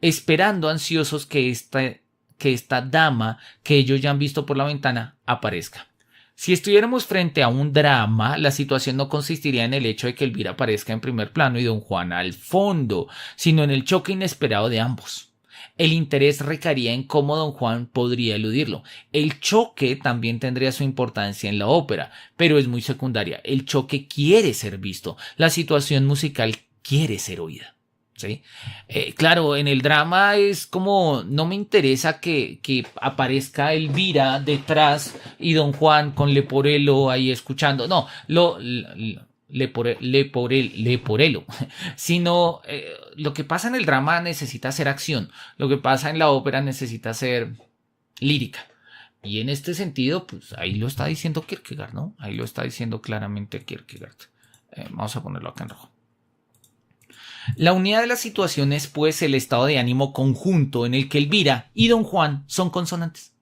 Speaker 1: esperando ansiosos que esta dama que ellos ya han visto por la ventana aparezca. Si estuviéramos frente a un drama, la situación no consistiría en el hecho de que Elvira aparezca en primer plano y Don Juan al fondo, sino en el choque inesperado de ambos. El interés recaería en cómo Don Juan podría eludirlo. El choque también tendría su importancia en la ópera, pero es muy secundaria. El choque quiere ser visto, la situación musical quiere ser oída. ¿Sí? Claro, en el drama es como no me interesa que aparezca Elvira detrás y Don Juan con Leporello ahí escuchando. No, Leporello. Sino lo que pasa en el drama necesita ser acción. Lo que pasa en la ópera necesita ser lírica. Y en este sentido, pues ahí lo está diciendo Kierkegaard, ¿no? Ahí lo está diciendo claramente Kierkegaard. Vamos a ponerlo acá en rojo. La unidad de la situación es pues el estado de ánimo conjunto en el que Elvira y Don Juan son consonantes.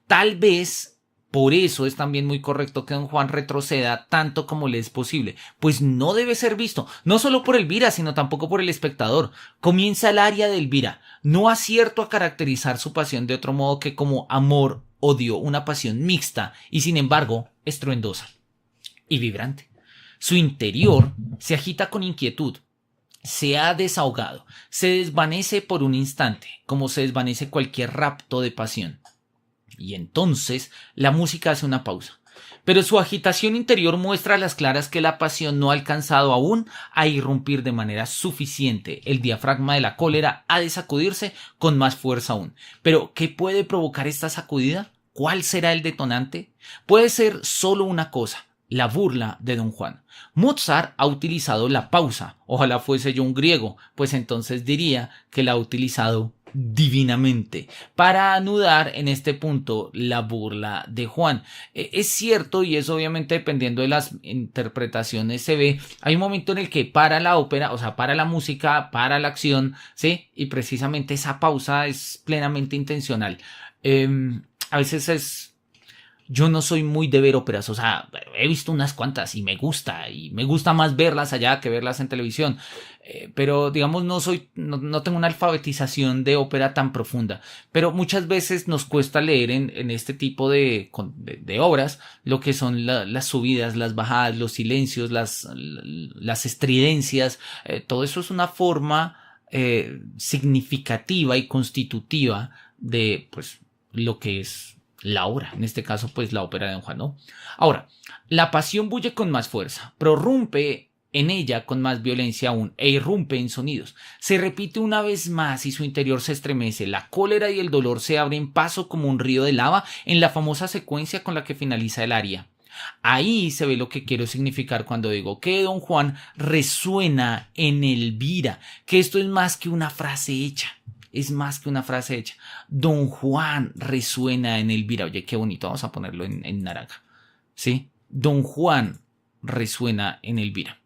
Speaker 1: Tal vez por eso es también muy correcto que Don Juan retroceda tanto como le es posible, pues no debe ser visto, no solo por Elvira, sino tampoco por el espectador. Comienza el aria de Elvira, no acierto a caracterizar su pasión de otro modo que como amor-odio, una pasión mixta y sin embargo estruendosa y vibrante. Su interior se agita con inquietud, se ha desahogado, se desvanece por un instante, como se desvanece cualquier rapto de pasión. Y entonces la música hace una pausa. Pero su agitación interior muestra a las claras que la pasión no ha alcanzado aún a irrumpir de manera suficiente. El diafragma de la cólera ha de sacudirse con más fuerza aún. Pero, ¿qué puede provocar esta sacudida? ¿Cuál será el detonante? Puede ser solo una cosa: la burla de Don Juan. Mozart ha utilizado la pausa. Ojalá fuese yo un griego, pues entonces diría que la ha utilizado divinamente para anudar en este punto la burla de Juan. Es cierto, y es obviamente dependiendo de las interpretaciones se ve, hay un momento en el que para la ópera, o sea, para la música, para la acción, ¿sí? Y precisamente esa pausa es plenamente intencional. A veces yo no soy muy de ver óperas, o sea, he visto unas cuantas y me gusta más verlas allá que verlas en televisión, pero digamos no tengo una alfabetización de ópera tan profunda, pero muchas veces nos cuesta leer en este tipo de obras lo que son las subidas, las bajadas, los silencios, las estridencias, todo eso es una forma significativa y constitutiva de pues lo que es la obra, en este caso pues la ópera de Don Juan, ¿no? Ahora, la pasión bulle con más fuerza, prorrumpe en ella con más violencia aún e irrumpe en sonidos. Se repite una vez más y su interior se estremece. La cólera y el dolor se abren paso como un río de lava en la famosa secuencia con la que finaliza el aria. Ahí se ve lo que quiero significar cuando digo que Don Juan resuena en Elvira, que esto es más que una frase hecha. Es más que una frase hecha. Don Juan resuena en Elvira. Oye, qué bonito. Vamos a ponerlo en naranja. ¿Sí? Don Juan resuena en Elvira.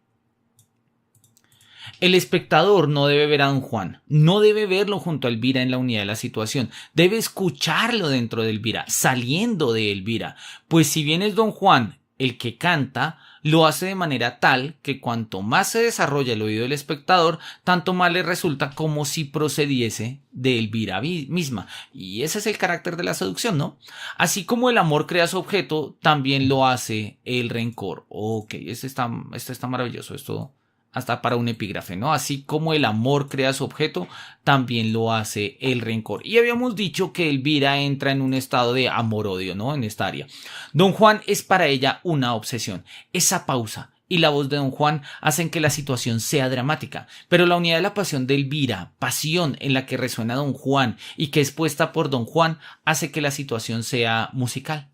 Speaker 1: El espectador no debe ver a Don Juan. No debe verlo junto a Elvira en la unidad de la situación. Debe escucharlo dentro de Elvira, saliendo de Elvira. Pues si bien es Don Juan el que canta, lo hace de manera tal que cuanto más se desarrolla el oído del espectador, tanto más le resulta como si procediese de Elvira misma. Y ese es el carácter de la seducción, ¿no? Así como el amor crea su objeto, también lo hace el rencor. Ok, esto está maravilloso, esto hasta para un epígrafe, ¿no? Así como el amor crea su objeto, también lo hace el rencor. Y habíamos dicho que Elvira entra en un estado de amor-odio, ¿no? En esta área. Don Juan es para ella una obsesión. Esa pausa y la voz de Don Juan hacen que la situación sea dramática, pero la unidad de la pasión de Elvira, pasión en la que resuena Don Juan y que es puesta por Don Juan, hace que la situación sea musical.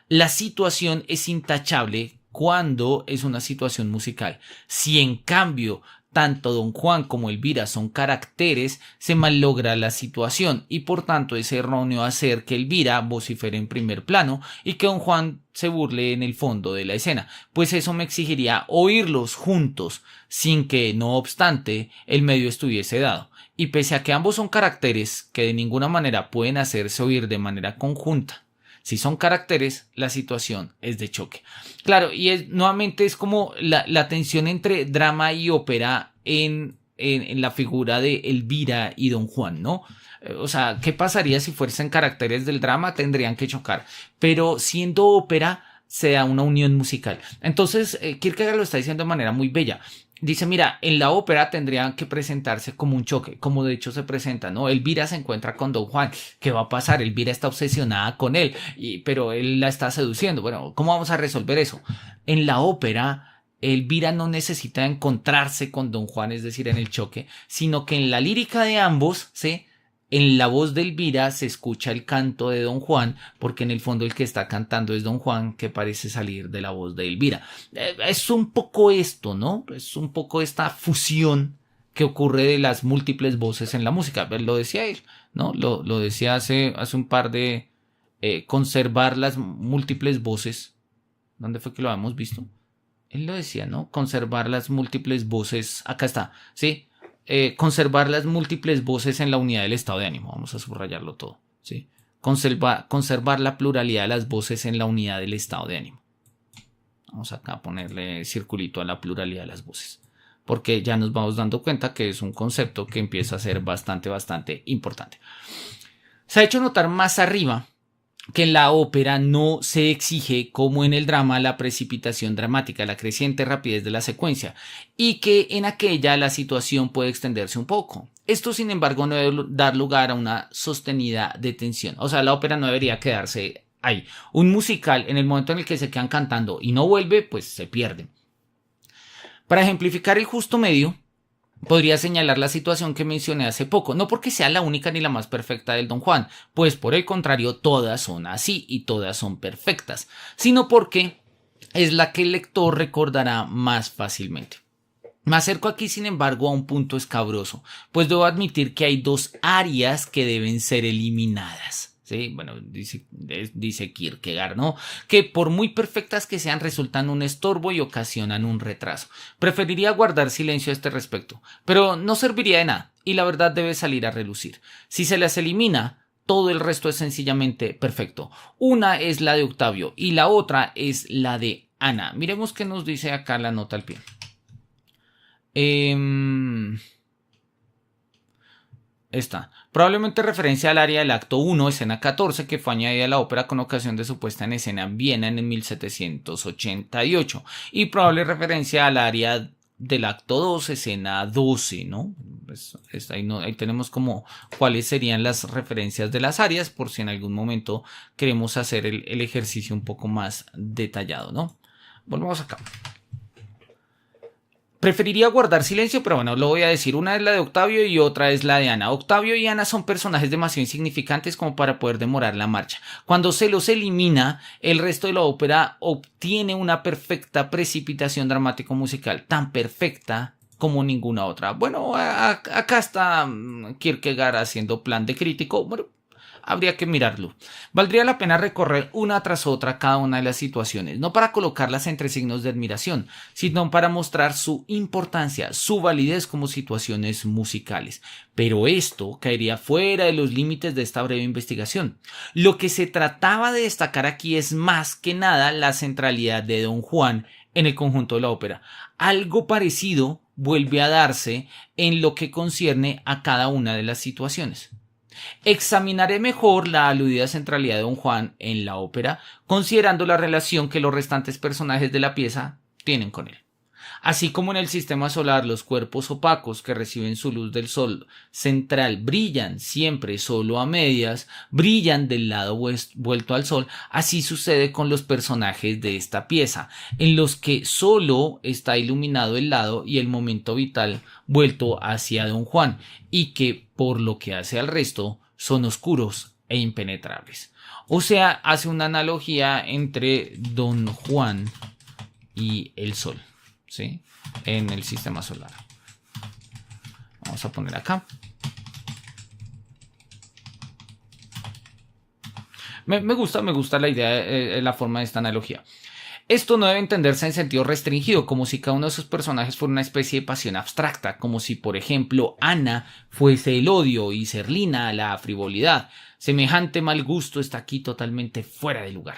Speaker 1: La situación es intachable cuando es una situación musical. Si en cambio tanto Don Juan como Elvira son caracteres, se mallogra la situación y por tanto es erróneo hacer que Elvira vocifere en primer plano y que Don Juan se burle en el fondo de la escena, pues eso me exigiría oírlos juntos sin que, no obstante, el medio estuviese dado. Y pese a que ambos son caracteres que de ninguna manera pueden hacerse oír de manera conjunta, si son caracteres, la situación es de choque. Claro, y nuevamente es como la tensión entre drama y ópera en la figura de Elvira y Don Juan, ¿no? O sea, ¿qué pasaría si fuesen caracteres del drama? Tendrían que chocar. Pero siendo ópera, se da una unión musical. Entonces, Kierkegaard lo está diciendo de manera muy bella. Dice, mira, en la ópera tendrían que presentarse como un choque, como de hecho se presenta, ¿no? Elvira se encuentra con Don Juan. ¿Qué va a pasar? Elvira está obsesionada con él, pero él la está seduciendo. Bueno, ¿cómo vamos a resolver eso? En la ópera, Elvira no necesita encontrarse con Don Juan, es decir, en el choque, sino que en la lírica de ambos, ¿sí?, en la voz de Elvira se escucha el canto de Don Juan, porque en el fondo el que está cantando es Don Juan, que parece salir de la voz de Elvira. Es un poco esto, ¿no? Es un poco esta fusión que ocurre de las múltiples voces en la música. Lo decía él, ¿no? Lo decía hace un par de... conservar las múltiples voces. ¿Dónde fue que lo habíamos visto? Él lo decía, ¿no? Conservar las múltiples voces. Acá está, ¿sí? Conservar las múltiples voces en la unidad del estado de ánimo. Vamos a subrayarlo todo, ¿sí? Conservar la pluralidad de las voces en la unidad del estado de ánimo. Vamos acá a ponerle circulito a la pluralidad de las voces, porque ya nos vamos dando cuenta que es un concepto que empieza a ser bastante importante. Se ha hecho notar más arriba que en la ópera no se exige, como en el drama, la precipitación dramática, la creciente rapidez de la secuencia, y que en aquella la situación puede extenderse un poco. Esto, sin embargo, no debe dar lugar a una sostenida detención. O sea, la ópera no debería quedarse ahí. Un musical, en el momento en el que se quedan cantando y no vuelve, pues se pierde. Para ejemplificar el justo medio, podría señalar la situación que mencioné hace poco, no porque sea la única ni la más perfecta del Don Juan, pues por el contrario todas son así y todas son perfectas, sino porque es la que el lector recordará más fácilmente. Me acerco aquí, sin embargo, a un punto escabroso, pues debo admitir que hay dos áreas que deben ser eliminadas. Sí, bueno, dice Kierkegaard, ¿no? Que por muy perfectas que sean, resultan un estorbo y ocasionan un retraso. Preferiría guardar silencio a este respecto, pero no serviría de nada, y la verdad debe salir a relucir. Si se las elimina, todo el resto es sencillamente perfecto. Una es la de Octavio y la otra es la de Ana. Miremos qué nos dice acá la nota al pie. Esta, probablemente referencia al área del acto 1, escena 14, que fue añadida a la ópera con ocasión de su puesta en escena en Viena en 1788, y probable referencia al área del acto 2, escena 12, ¿no? Pues ahí tenemos como cuáles serían las referencias de las áreas, por si en algún momento queremos hacer el ejercicio un poco más detallado, ¿no? Volvamos acá. Preferiría guardar silencio, pero bueno, lo voy a decir. Una es la de Octavio y otra es la de Ana. Octavio y Ana son personajes demasiado insignificantes como para poder demorar la marcha. Cuando se los elimina, el resto de la ópera obtiene una perfecta precipitación dramático-musical, tan perfecta como ninguna otra. Bueno, acá está Kierkegaard haciendo plan de crítico. Bueno, habría que mirarlo. Valdría la pena recorrer una tras otra cada una de las situaciones, no para colocarlas entre signos de admiración, sino para mostrar su importancia, su validez como situaciones musicales. Pero esto caería fuera de los límites de esta breve investigación. Lo que se trataba de destacar aquí es más que nada la centralidad de Don Juan en el conjunto de la ópera. Algo parecido vuelve a darse en lo que concierne a cada una de las situaciones. Examinaré mejor la aludida centralidad de Don Juan en la ópera, considerando la relación que los restantes personajes de la pieza tienen con él. Así como en el sistema solar los cuerpos opacos que reciben su luz del sol central brillan siempre solo a medias, brillan del lado vuelto al sol, así sucede con los personajes de esta pieza, en los que solo está iluminado el lado y el momento vital vuelto hacia Don Juan, y que, por lo que hace al resto, son oscuros e impenetrables. O sea, hace una analogía entre Don Juan y el sol, ¿sí? En el sistema solar. vamos a poner acá. Me gusta la idea, la forma de esta analogía. Esto no debe entenderse en sentido restringido, como si cada uno de sus personajes fuera una especie de pasión abstracta, como si, por ejemplo, Ana fuese el odio y Serlina la frivolidad. Semejante mal gusto está aquí totalmente fuera de lugar.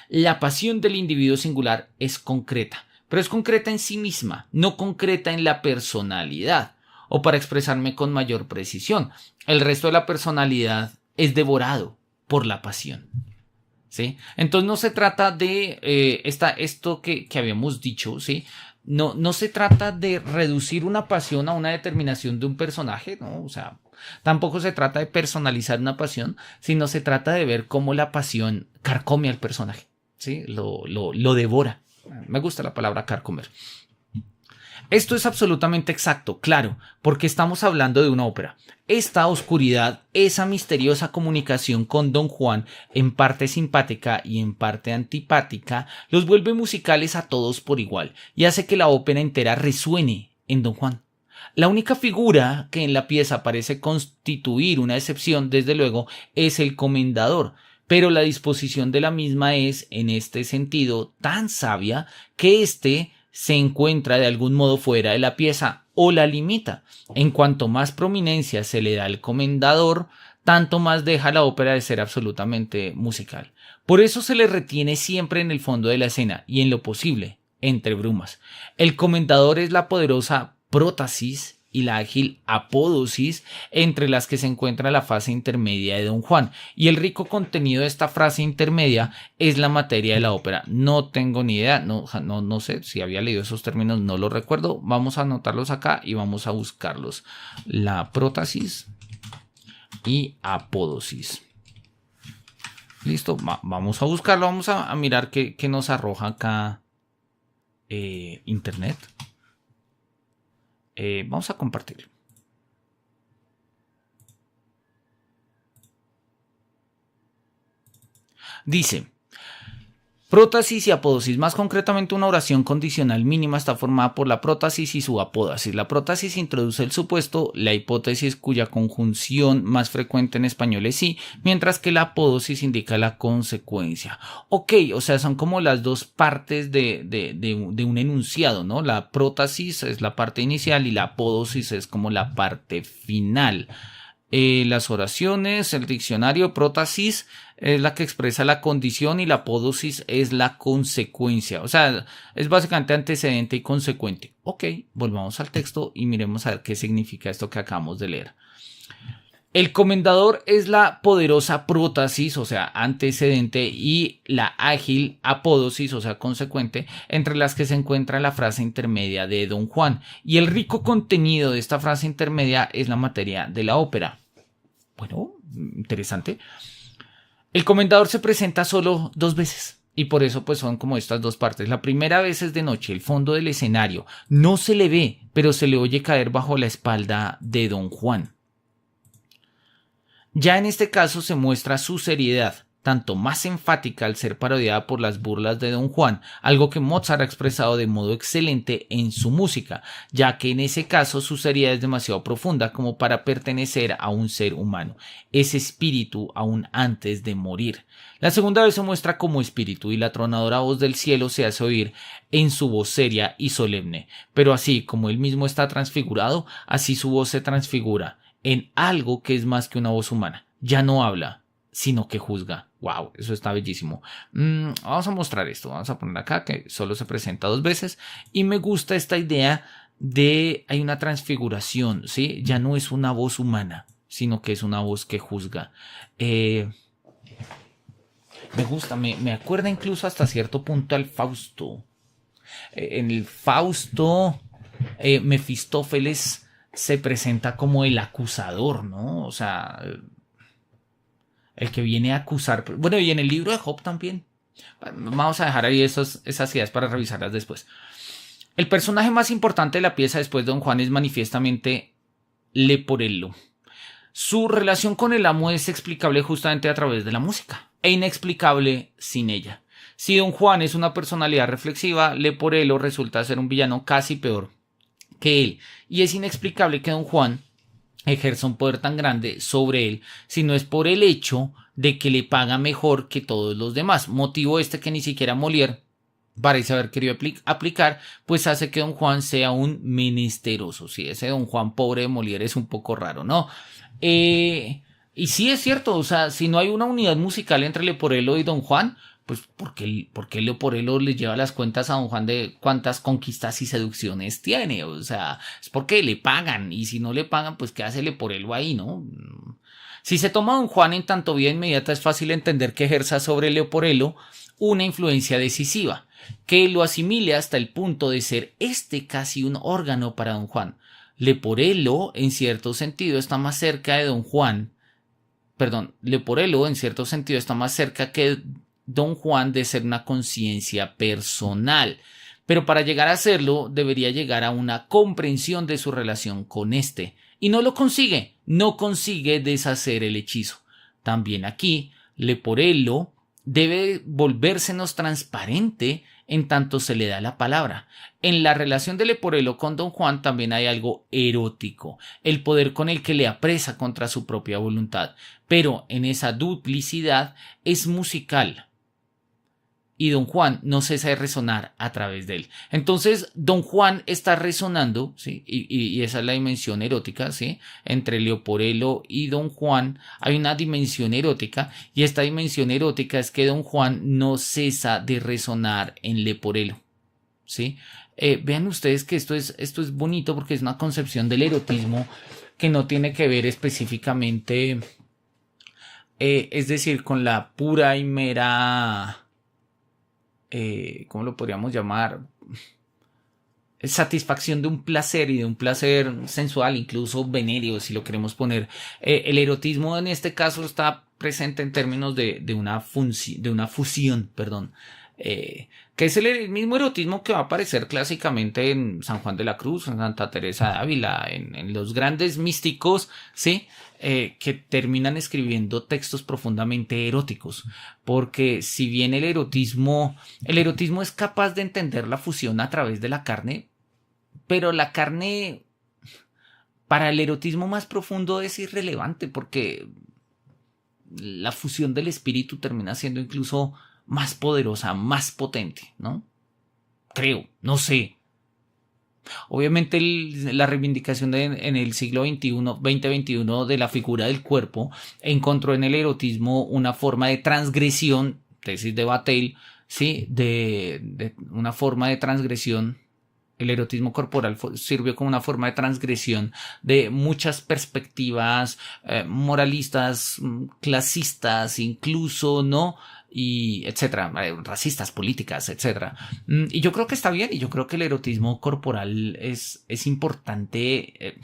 Speaker 1: La pasión del individuo singular es concreta, pero es concreta en sí misma, no concreta en la personalidad. O para expresarme con mayor precisión, el resto de la personalidad es devorado por la pasión. ¿Sí? Entonces no se trata de esto que habíamos dicho, ¿sí? No se trata de reducir una pasión a una determinación de un personaje, ¿no? O sea, tampoco se trata de personalizar una pasión, sino se trata de ver cómo la pasión carcome al personaje, ¿sí? Lo devora. Me gusta la palabra carcomer. Esto es absolutamente exacto, claro, porque estamos hablando de una ópera. Esta oscuridad, esa misteriosa comunicación con Don Juan, en parte simpática y en parte antipática, los vuelve musicales a todos por igual y hace que la ópera entera resuene en Don Juan. La única figura que en la pieza parece constituir una excepción, desde luego, es el comendador, pero la disposición de la misma es, en este sentido, tan sabia que se encuentra de algún modo fuera de la pieza o la limita. En cuanto más prominencia se le da al comendador, tanto más deja la ópera de ser absolutamente musical. Por eso se le retiene siempre en el fondo de la escena y en lo posible, entre brumas. El comendador es la poderosa prótasis y la ágil apódosis entre las que se encuentra la fase intermedia de Don Juan, y el rico contenido de esta frase intermedia es la materia de la ópera. No tengo ni idea, no sé si había leído esos términos, no los recuerdo. Vamos a anotarlos acá y vamos a buscarlos. La prótasis y apódosis. Listo, vamos a buscarlo, vamos a mirar qué nos arroja acá internet. Vamos a compartirlo. Dice: prótasis y apódosis. Más concretamente, una oración condicional mínima está formada por la prótasis y su apódosis. La prótasis introduce el supuesto, la hipótesis cuya conjunción más frecuente en español es sí, mientras que la apódosis indica la consecuencia. Ok, o sea, son como las dos partes de un enunciado, ¿no? La prótasis es la parte inicial y la apódosis es como la parte final. Las oraciones, el diccionario, prótasis es la que expresa la condición y la apódosis es la consecuencia. O sea, es básicamente antecedente y consecuente. Ok, volvamos al texto y miremos a ver qué significa esto que acabamos de leer. El comendador es la poderosa prótasis, o sea, antecedente, y la ágil apódosis, o sea, consecuente, entre las que se encuentra la frase intermedia de Don Juan. Y el rico contenido de esta frase intermedia es la materia de la ópera. Bueno, interesante. El comendador se presenta solo 2 veces. Y por eso pues son como estas dos partes. La primera vez es de noche, el fondo del escenario. No se le ve, pero se le oye caer bajo la espalda de Don Juan. Ya en este caso se muestra su seriedad, tanto más enfática al ser parodiada por las burlas de Don Juan, algo que Mozart ha expresado de modo excelente en su música, ya que en ese caso su seriedad es demasiado profunda como para pertenecer a un ser humano, ese espíritu aún antes de morir. La segunda vez se muestra como espíritu y la tronadora voz del cielo se hace oír en su voz seria y solemne, pero así como él mismo está transfigurado, así su voz se transfigura en algo que es más que una voz humana. Ya no habla, sino que juzga. Wow, eso está bellísimo. Vamos a mostrar esto. Vamos a poner acá que solo se presenta 2 veces. Y me gusta esta idea de hay una transfiguración, ¿sí? Ya no es una voz humana, sino que es una voz que juzga. Me gusta, me acuerda incluso hasta cierto punto al Fausto. En el Fausto, Mefistófeles se presenta como el acusador, ¿no? O sea, el que viene a acusar. Bueno, y en el libro de Job también. Vamos a dejar ahí esas ideas para revisarlas después. El personaje más importante de la pieza después de Don Juan es manifiestamente Leporello. Su relación con el amo es explicable justamente a través de la música, e inexplicable sin ella. Si Don Juan es una personalidad reflexiva, Leporello resulta ser un villano casi peor que él, y es inexplicable que Don Juan ejerza un poder tan grande sobre él, sino es por el hecho de que le paga mejor que todos los demás. Motivo este que ni siquiera Molière parece haber querido aplicar, pues hace que Don Juan sea un menesteroso. Sí, ese Don Juan pobre de Molière es un poco raro, ¿no? Y sí es cierto, o sea, si no hay una unidad musical entre Leporello y Don Juan, pues porque Leporello le lleva las cuentas a Don Juan de cuántas conquistas y seducciones tiene, o sea, es porque le pagan, y si no le pagan, pues qué hace Leporello ahí, ¿no? Si se toma a Don Juan en tanto vía inmediata, es fácil entender que ejerza sobre Leporello una influencia decisiva, que lo asimile hasta el punto de ser casi un órgano para Don Juan. Leporello, en cierto sentido, está más cerca de Don Juan. Leporello, en cierto sentido, está más cerca que Don Juan de ser una conciencia personal. Pero para llegar a serlo, debería llegar a una comprensión de su relación con éste. Y no lo consigue, no consigue deshacer el hechizo. También aquí, Leporello debe volvérsenos transparente en tanto se le da la palabra. En la relación de Leporello con Don Juan también hay algo erótico, el poder con el que le apresa contra su propia voluntad, pero en esa duplicidad es musical. Y Don Juan no cesa de resonar a través de él. Entonces, Don Juan está resonando, ¿sí? Y esa es la dimensión erótica, ¿sí? Entre Leporello y Don Juan hay una dimensión erótica, y esta dimensión erótica es que Don Juan no cesa de resonar en Leporello, ¿sí? Vean ustedes que esto es bonito porque es una concepción del erotismo que no tiene que ver específicamente, es decir, con la pura y mera... ¿cómo lo podríamos llamar? Satisfacción de un placer y de un placer sensual, incluso venéreo, si lo queremos poner. El erotismo en este caso está presente en términos de una fusión, perdón. Que es el mismo erotismo que va a aparecer clásicamente en San Juan de la Cruz, en Santa Teresa de Ávila, en los grandes místicos, ¿sí? Que terminan escribiendo textos profundamente eróticos, porque si bien el erotismo es capaz de entender la fusión a través de la carne, pero la carne para el erotismo más profundo es irrelevante, porque la fusión del espíritu termina siendo incluso más poderosa, más potente, ¿no? Creo, no sé. Obviamente la reivindicación en el siglo XX de la figura del cuerpo encontró en el erotismo una forma de transgresión, tesis de Vattel, ¿sí? De una forma de transgresión. El erotismo corporal sirvió como una forma de transgresión de muchas perspectivas moralistas, clasistas, incluso, ¿no? Y etcétera, racistas, políticas, etcétera. Y yo creo que está bien, y yo creo que el erotismo corporal es importante,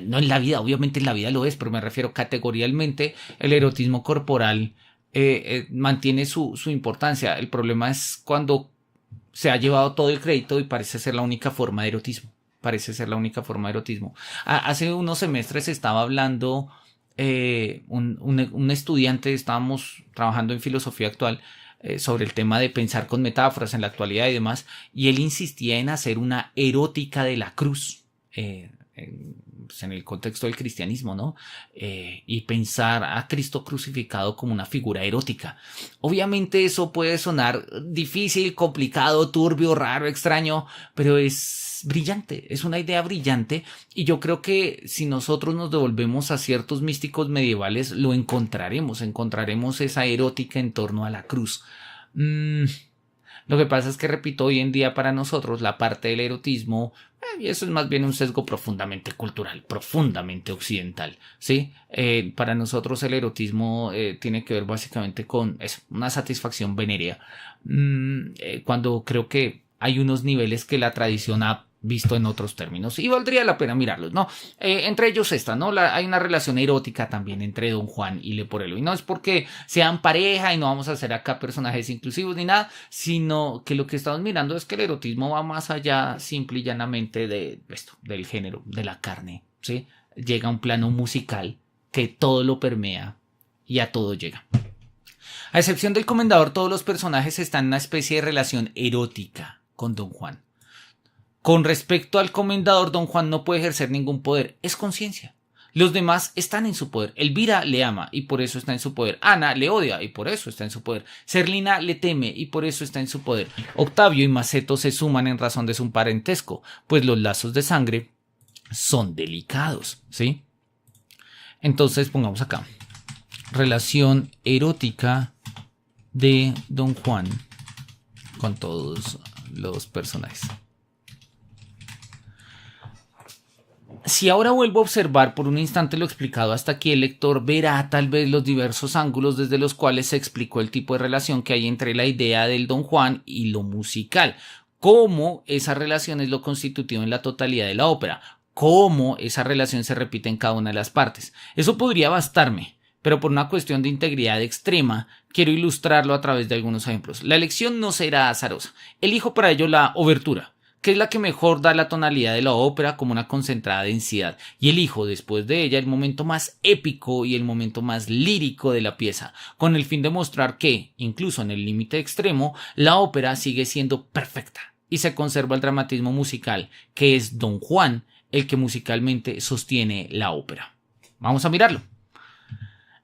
Speaker 1: no en la vida, obviamente en la vida lo es, pero me refiero categorialmente, el erotismo corporal mantiene su importancia. El problema es cuando se ha llevado todo el crédito y parece ser la única forma de erotismo. Hace unos semestres estaba hablando un estudiante, estábamos trabajando en filosofía actual sobre el tema de pensar con metáforas en la actualidad y demás, y él insistía en hacer una erótica de la cruz, en el contexto del cristianismo, ¿no? Y pensar a Cristo crucificado como una figura erótica. Obviamente eso puede sonar difícil, complicado, turbio, raro, extraño, pero es brillante, es una idea brillante, y yo creo que si nosotros nos devolvemos a ciertos místicos medievales, lo encontraremos esa erótica en torno a la cruz. Lo que pasa es que, repito, hoy en día para nosotros la parte del erotismo, y eso es más bien un sesgo profundamente cultural, profundamente occidental, ¿sí? Para nosotros el erotismo tiene que ver básicamente con eso, una satisfacción venérea, cuando creo que hay unos niveles que la tradición ha visto en otros términos y valdría la pena mirarlos, ¿no? Entre ellos esta, ¿no? Hay una relación erótica también entre Don Juan y Leporello, y no es porque sean pareja y no vamos a hacer acá personajes inclusivos ni nada, sino que lo que estamos mirando es que el erotismo va más allá simple y llanamente de esto, del género, de la carne, ¿sí? Llega a un plano musical que todo lo permea y a todo llega. A excepción del comendador, todos los personajes están en una especie de relación erótica con Don Juan. Con respecto al comendador, Don Juan no puede ejercer ningún poder, es conciencia. Los demás están en su poder. Elvira le ama y por eso está en su poder. Ana le odia y por eso está en su poder. Serlina le teme y por eso está en su poder. Octavio y Maceto se suman en razón de su parentesco, pues los lazos de sangre son delicados, ¿sí? Entonces pongamos acá. Relación erótica de Don Juan con todos los personajes. Si ahora vuelvo a observar por un instante lo explicado hasta aquí, el lector verá tal vez los diversos ángulos desde los cuales se explicó el tipo de relación que hay entre la idea del Don Juan y lo musical, cómo esa relación es lo constitutivo en la totalidad de la ópera, cómo esa relación se repite en cada una de las partes. Eso podría bastarme, pero por una cuestión de integridad extrema, quiero ilustrarlo a través de algunos ejemplos. La elección no será azarosa. Elijo para ello la obertura, que es la que mejor da la tonalidad de la ópera como una concentrada densidad, y elijo después de ella el momento más épico y el momento más lírico de la pieza, con el fin de mostrar que, incluso en el límite extremo, la ópera sigue siendo perfecta y se conserva el dramatismo musical, que es Don Juan el que musicalmente sostiene la ópera. Vamos a mirarlo.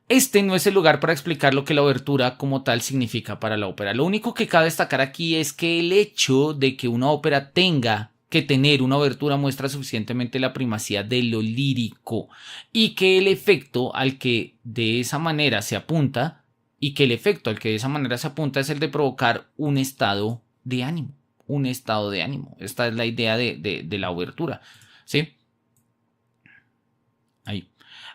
Speaker 1: Este no es el lugar para explicar lo que la obertura como tal significa para la ópera. Lo único que cabe destacar aquí es que el hecho de que una ópera tenga que tener una obertura muestra suficientemente la primacía de lo lírico y que el efecto al que de esa manera se apunta es el de provocar un estado de ánimo. Un estado de ánimo. Esta es la idea de la obertura, ¿sí? Ahí.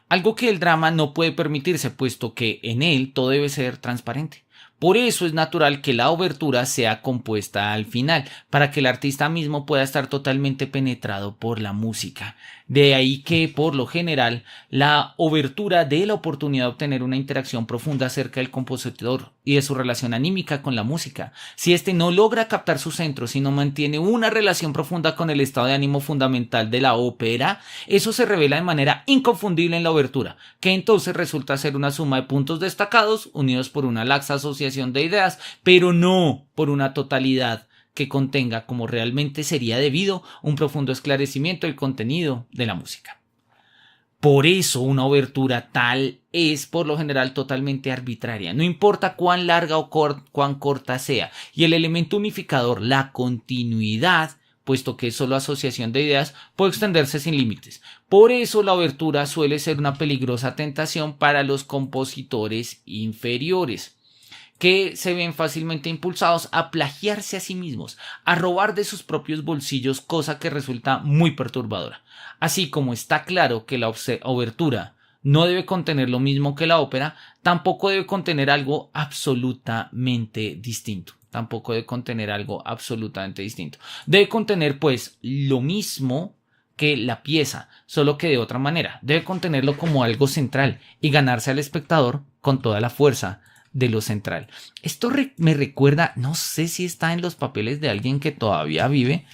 Speaker 1: Algo que el drama no puede permitirse, puesto que en él todo debe ser transparente. Por eso es natural que la obertura sea compuesta al final, para que el artista mismo pueda estar totalmente penetrado por la música. De ahí que, por lo general, la obertura dé la oportunidad de obtener una interacción profunda acerca del compositor y de su relación anímica con la música. Si éste no logra captar su centro, sino mantiene una relación profunda con el estado de ánimo fundamental de la ópera, eso se revela de manera inconfundible en la obertura, que entonces resulta ser una suma de puntos destacados unidos por una laxa asociación de ideas, pero no por una totalidad que contenga, como realmente sería debido, un profundo esclarecimiento del contenido de la música. Por eso una obertura tal es por lo general totalmente arbitraria, no importa cuán larga o cuán corta sea, y el elemento unificador, la continuidad, puesto que es solo asociación de ideas, puede extenderse sin límites. Por eso la obertura suele ser una peligrosa tentación para los compositores inferiores, que se ven fácilmente impulsados a plagiarse a sí mismos, a robar de sus propios bolsillos, cosa que resulta muy perturbadora. Así como está claro que la obertura no debe contener lo mismo que la ópera, tampoco debe contener algo absolutamente distinto. Debe contener, pues, lo mismo que la pieza, solo que de otra manera. Debe contenerlo como algo central y ganarse al espectador con toda la fuerza de lo central. Esto me recuerda, no sé si está en los papeles de alguien que todavía vive,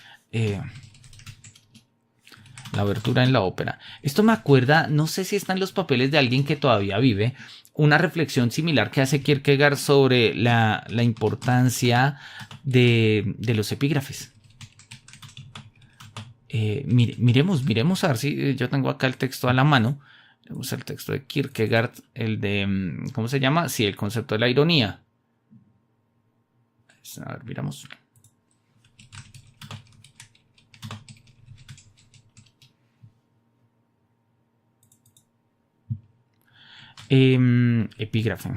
Speaker 1: la obertura en la ópera. Esto me acuerda, no sé si está en los papeles de alguien que todavía vive, una reflexión similar que hace Kierkegaard sobre la importancia de los epígrafes. Miremos a ver si yo tengo acá el texto a la mano. Tenemos el texto de Kierkegaard, el de, ¿cómo se llama? Sí, el concepto de la ironía. A ver, miramos. Epígrafe.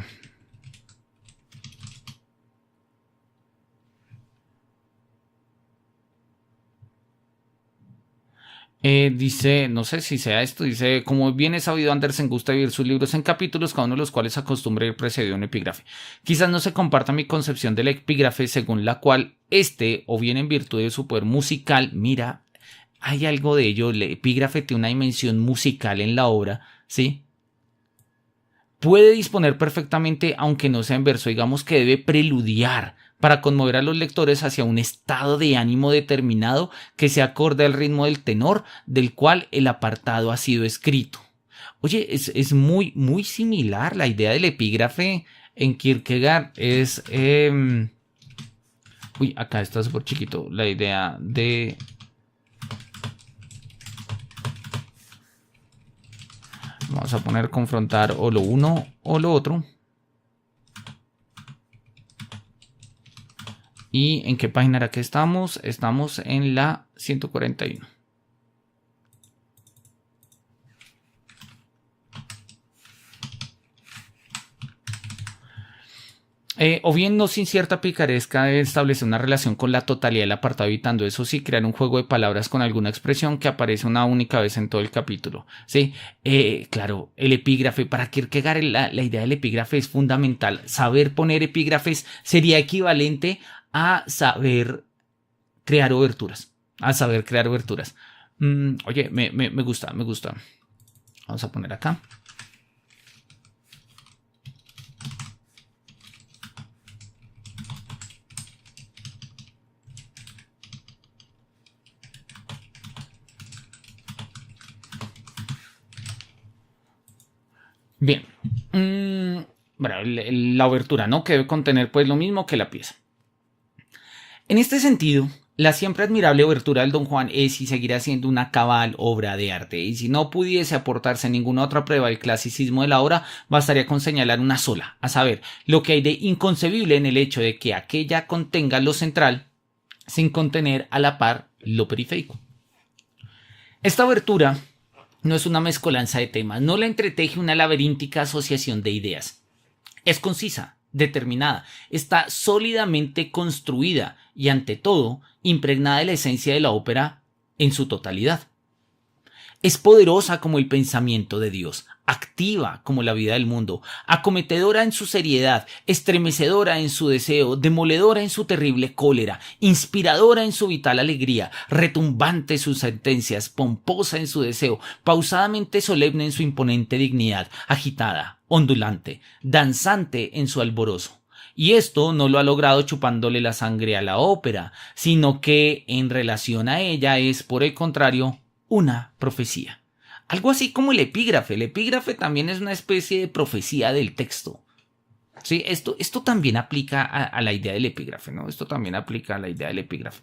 Speaker 1: Dice, no sé si sea esto, dice, como bien es sabido, Andersen gusta dividir sus libros en capítulos, cada uno de los cuales acostumbra ir precedido un epígrafe. Quizás no se comparta mi concepción del epígrafe, según la cual o bien en virtud de su poder musical, mira, hay algo de ello, el epígrafe tiene una dimensión musical en la obra, ¿sí? Puede disponer perfectamente, aunque no sea en verso, digamos que debe preludiar para conmover a los lectores hacia un estado de ánimo determinado que se acorde al ritmo del tenor del cual el apartado ha sido escrito. Oye, es muy, muy similar la idea del epígrafe en Kierkegaard. Acá está súper chiquito. La idea de Vamos a poner confrontar o lo uno o lo otro. ¿Y en qué página era que estamos? Estamos en la 141. O bien no sin cierta picaresca de establecer una relación con la totalidad del apartado, evitando eso sí, crear un juego de palabras con alguna expresión que aparece una única vez en todo el capítulo. ¿Sí? Claro, el epígrafe, para Kierkegaard la idea del epígrafe es fundamental. Saber poner epígrafes sería equivalente a saber crear oberturas. Oye, me gusta. Vamos a poner acá. Bien, bueno, la obertura, ¿no? Que debe contener pues lo mismo que la pieza. En este sentido, la siempre admirable obertura del Don Juan es y seguirá siendo una cabal obra de arte, y si no pudiese aportarse ninguna otra prueba del clasicismo de la obra, bastaría con señalar una sola, a saber, lo que hay de inconcebible en el hecho de que aquella contenga lo central, sin contener a la par lo periférico. Esta obertura no es una mezcolanza de temas, no la entreteje una laberíntica asociación de ideas. Es concisa, determinada, está sólidamente construida y, ante todo, impregnada de la esencia de la ópera en su totalidad. Es poderosa como el pensamiento de Dios, activa como la vida del mundo, acometedora en su seriedad, estremecedora en su deseo, demoledora en su terrible cólera, inspiradora en su vital alegría, retumbante en sus sentencias, pomposa en su deseo, pausadamente solemne en su imponente dignidad, agitada, ondulante, danzante en su alborozo. Y esto no lo ha logrado chupándole la sangre a la ópera, sino que en relación a ella es, por el contrario, una profecía. Algo así como el epígrafe. El epígrafe también es una especie de profecía del texto. Sí, esto también aplica a la idea del epígrafe, ¿no? Esto también aplica a la idea del epígrafe.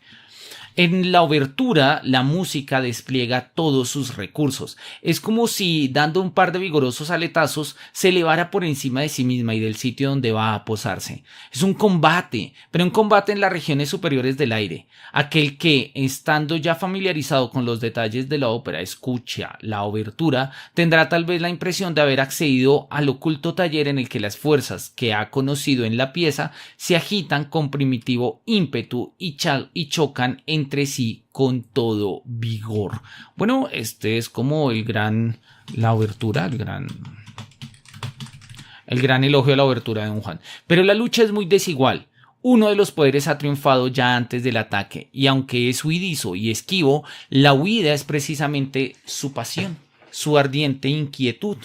Speaker 1: En la obertura, la música despliega todos sus recursos. Es como si, dando un par de vigorosos aletazos, se elevara por encima de sí misma y del sitio donde va a posarse. Es un combate, pero un combate en las regiones superiores del aire. Aquel que, estando ya familiarizado con los detalles de la ópera, escucha la obertura, tendrá tal vez la impresión de haber accedido al oculto taller en el que las fuerzas que ha conocido en la pieza se agitan con primitivo ímpetu y chocan entre sí con todo vigor. Bueno, este es como la obertura, el gran elogio a la obertura de Don Juan. Pero la lucha es muy desigual. Uno de los poderes ha triunfado ya antes del ataque, y aunque es huidizo y esquivo, la huida es precisamente su pasión, su ardiente inquietud,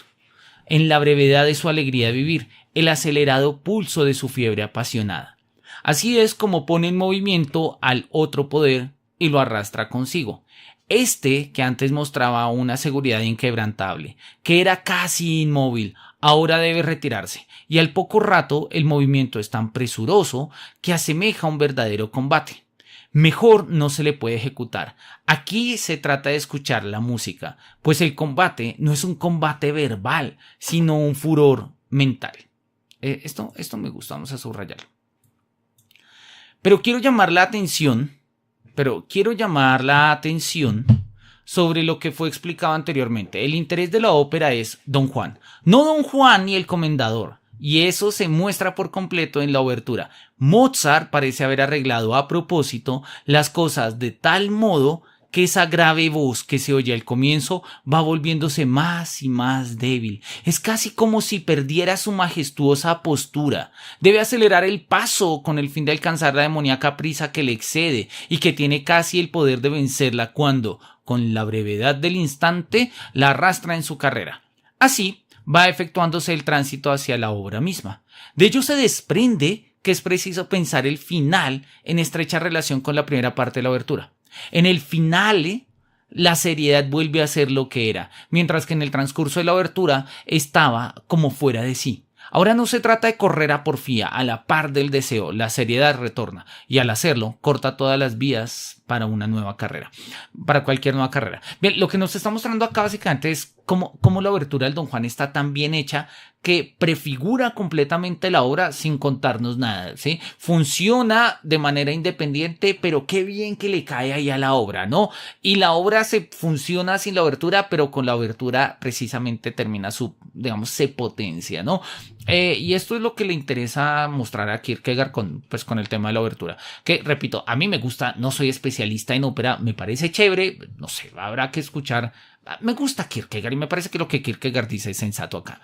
Speaker 1: en la brevedad de su alegría de vivir, el acelerado pulso de su fiebre apasionada. Así es como pone en movimiento al otro poder y lo arrastra consigo. Este, que antes mostraba una seguridad inquebrantable, que era casi inmóvil, ahora debe retirarse, y al poco rato el movimiento es tan presuroso que asemeja un verdadero combate. Mejor no se le puede ejecutar. Aquí se trata de escuchar la música, pues el combate no es un combate verbal, sino un furor mental. Esto me gusta, vamos a subrayarlo. Pero quiero llamar la atención sobre lo que fue explicado anteriormente. El interés de la ópera es Don Juan, no Don Juan ni el comendador, y eso se muestra por completo en la obertura. Mozart parece haber arreglado a propósito las cosas de tal modo que esa grave voz que se oye al comienzo va volviéndose más y más débil. Es casi como si perdiera su majestuosa postura. Debe acelerar el paso con el fin de alcanzar la demoníaca prisa que le excede y que tiene casi el poder de vencerla cuando, con la brevedad del instante, la arrastra en su carrera. Así va efectuándose el tránsito hacia la obra misma. De ello se desprende que es preciso pensar el final en estrecha relación con la primera parte de la obertura. En el finale, la seriedad vuelve a ser lo que era, mientras que en el transcurso de la obertura estaba como fuera de sí. Ahora no se trata de correr a porfía, a la par del deseo, la seriedad retorna y al hacerlo corta todas las vías para una nueva carrera, para cualquier nueva carrera. Bien, lo que nos está mostrando acá básicamente es cómo la obertura del Don Juan está tan bien hecha que prefigura completamente la obra sin contarnos nada, ¿sí? Funciona de manera independiente, pero qué bien que le cae ahí a la obra, ¿no? Y la obra se funciona sin la obertura, pero con la obertura precisamente termina digamos, se potencia, ¿no? Y esto es lo que le interesa mostrar a Kierkegaard con el tema de la obertura. Que, repito, a mí me gusta, no soy especialista en ópera, me parece chévere, no sé, habrá que escuchar. Me gusta Kierkegaard y me parece que lo que Kierkegaard dice es sensato acá.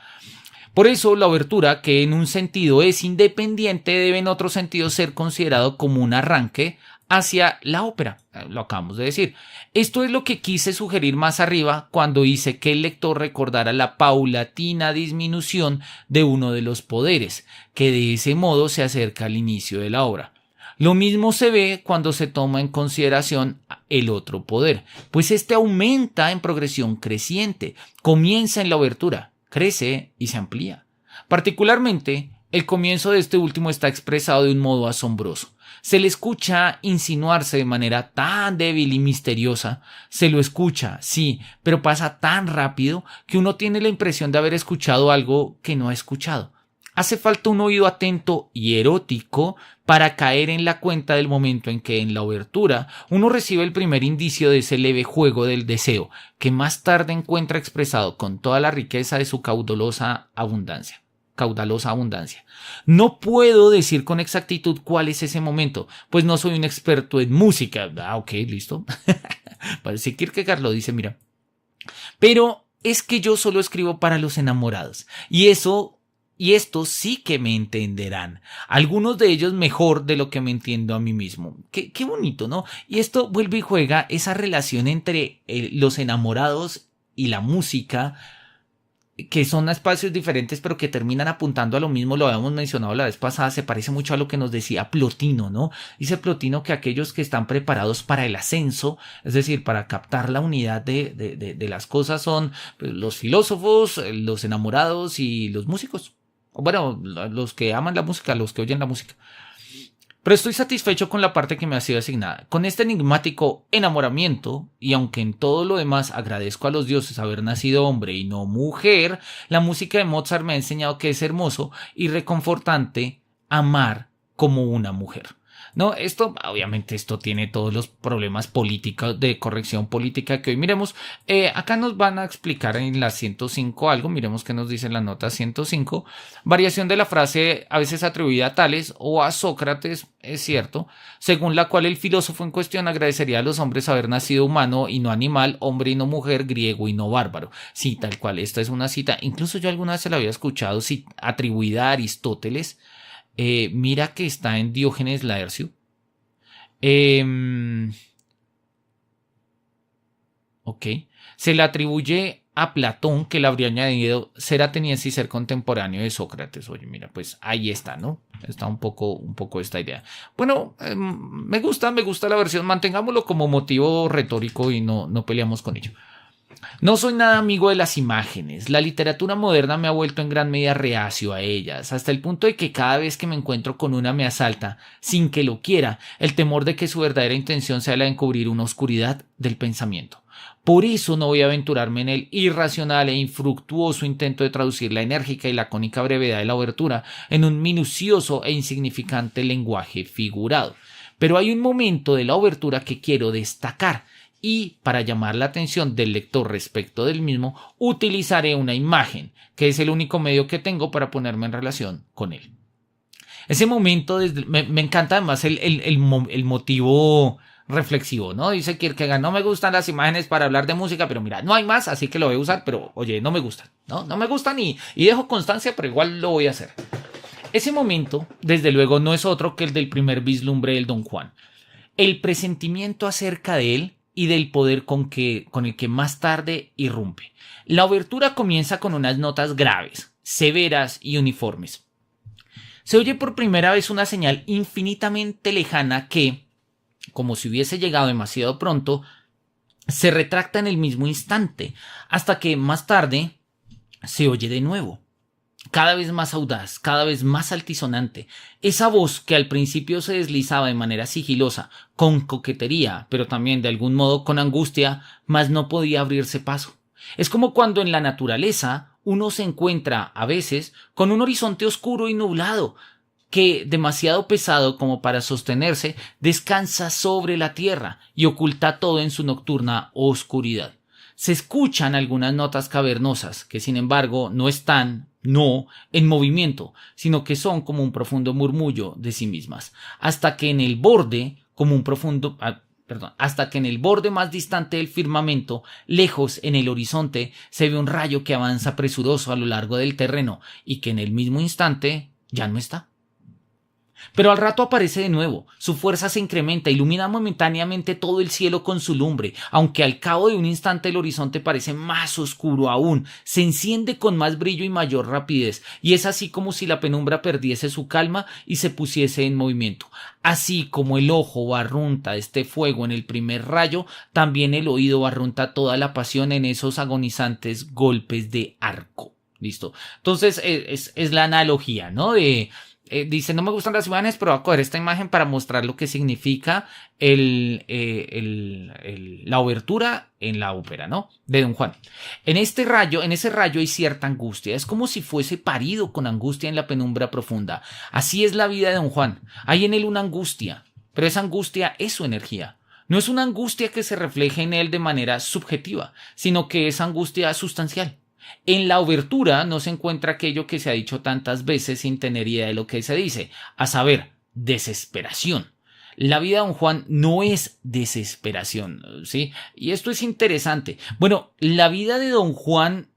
Speaker 1: Por eso la obertura, que en un sentido es independiente, debe en otro sentido ser considerado como un arranque hacia la ópera. Lo acabamos de decir. Esto es lo que quise sugerir más arriba cuando hice que el lector recordara la paulatina disminución de uno de los poderes, que de ese modo se acerca al inicio de la obra. Lo mismo se ve cuando se toma en consideración el otro poder, pues este aumenta en progresión creciente, comienza en la obertura, crece y se amplía. Particularmente, el comienzo de este último está expresado de un modo asombroso. Se le escucha insinuarse de manera tan débil y misteriosa. Se lo escucha, sí, pero pasa tan rápido que uno tiene la impresión de haber escuchado algo que no ha escuchado. Hace falta un oído atento y erótico para caer en la cuenta del momento en que en la obertura uno recibe el primer indicio de ese leve juego del deseo, que más tarde encuentra expresado con toda la riqueza de su caudalosa abundancia. No puedo decir con exactitud cuál es ese momento, pues no soy un experto en música. Ok, listo. Parece que Kierkegaard lo dice, mira. Pero es que yo solo escribo para los enamorados. Y estos sí que me entenderán. Algunos de ellos mejor de lo que me entiendo a mí mismo. Qué bonito, ¿no? Y esto vuelve y juega esa relación entre los enamorados y la música, que son espacios diferentes pero que terminan apuntando a lo mismo. Lo habíamos mencionado la vez pasada, se parece mucho a lo que nos decía Plotino, ¿no? Dice Plotino que aquellos que están preparados para el ascenso, es decir, para captar la unidad de las cosas, son los filósofos, los enamorados y los músicos. Bueno, los que aman la música, los que oyen la música. Pero estoy satisfecho con la parte que me ha sido asignada. Con este enigmático enamoramiento, y aunque en todo lo demás agradezco a los dioses haber nacido hombre y no mujer, la música de Mozart me ha enseñado que es hermoso y reconfortante amar como una mujer. No, obviamente esto tiene todos los problemas políticos, de corrección política que hoy miremos. Acá nos van a explicar en la 105 algo, miremos qué nos dice la nota 105. Variación de la frase a veces atribuida a Tales o a Sócrates, es cierto, según la cual el filósofo en cuestión agradecería a los hombres haber nacido humano y no animal, hombre y no mujer, griego y no bárbaro. Sí, tal cual, esta es una cita, incluso yo alguna vez se la había escuchado, atribuida a Aristóteles. Mira que está en Diógenes Laercio. Ok. Se le atribuye a Platón, que le habría añadido ser ateniense y ser contemporáneo de Sócrates. Oye, mira, pues ahí está, ¿no? Está un poco esta idea. Bueno, me gusta la versión. Mantengámoslo como motivo retórico y no peleamos con ello. No soy nada amigo de las imágenes. La literatura moderna me ha vuelto en gran medida reacio a ellas, hasta el punto de que cada vez que me encuentro con una me asalta, sin que lo quiera, el temor de que su verdadera intención sea la de encubrir una oscuridad del pensamiento. Por eso no voy a aventurarme en el irracional e infructuoso intento de traducir la enérgica y lacónica brevedad de la obertura en un minucioso e insignificante lenguaje figurado. Pero hay un momento de la obertura que quiero destacar, y para llamar la atención del lector respecto del mismo, utilizaré una imagen, que es el único medio que tengo para ponerme en relación con él. Ese momento, me encanta además el motivo reflexivo, ¿no? Dice Kierkegaard, no me gustan las imágenes para hablar de música, pero mira, no hay más, así que lo voy a usar, pero oye, no me gustan, ¿no? No me gustan y dejo constancia, pero igual lo voy a hacer. Ese momento, desde luego, no es otro que el del primer vislumbre del Don Juan. El presentimiento acerca de él y del poder con el que más tarde irrumpe. La obertura comienza con unas notas graves, severas y uniformes. Se oye por primera vez una señal infinitamente lejana que, como si hubiese llegado demasiado pronto, se retracta en el mismo instante, hasta que más tarde se oye de nuevo. cada vez más audaz, cada vez más altisonante. Esa voz que al principio se deslizaba de manera sigilosa, con coquetería, pero también de algún modo con angustia, mas no podía abrirse paso. Es como cuando en la naturaleza uno se encuentra, a veces, con un horizonte oscuro y nublado, que, demasiado pesado como para sostenerse, descansa sobre la tierra y oculta todo en su nocturna oscuridad. Se escuchan algunas notas cavernosas que, sin embargo, no están, no, en movimiento, sino que son como un profundo murmullo de sí mismas, hasta que en el borde, como un profundo, hasta que en el borde más distante del firmamento, lejos en el horizonte, se ve un rayo que avanza presuroso a lo largo del terreno y que en el mismo instante ya no está. Pero al rato aparece de nuevo, su fuerza se incrementa, ilumina momentáneamente todo el cielo con su lumbre, aunque al cabo de un instante el horizonte parece más oscuro aún, se enciende con más brillo y mayor rapidez, y es así como si la penumbra perdiese su calma y se pusiese en movimiento. Así como el ojo barrunta este fuego en el primer rayo, también el oído barrunta toda la pasión en esos agonizantes golpes de arco. ¿Listo? Entonces es la analogía, ¿no? Dice, no me gustan las imágenes, pero voy a coger esta imagen para mostrar lo que significa la obertura en la ópera, ¿no? De Don Juan. En ese rayo hay cierta angustia. Es como si fuese parido con angustia en la penumbra profunda. Así es la vida de Don Juan. Hay en él una angustia, pero esa angustia es su energía. No es una angustia que se refleje en él de manera subjetiva, sino que es angustia sustancial. En la obertura no se encuentra aquello que se ha dicho tantas veces sin tener idea de lo que se dice, a saber, desesperación. La vida de Don Juan no es desesperación, ¿sí? Y esto es interesante. Bueno, la vida de Don Juan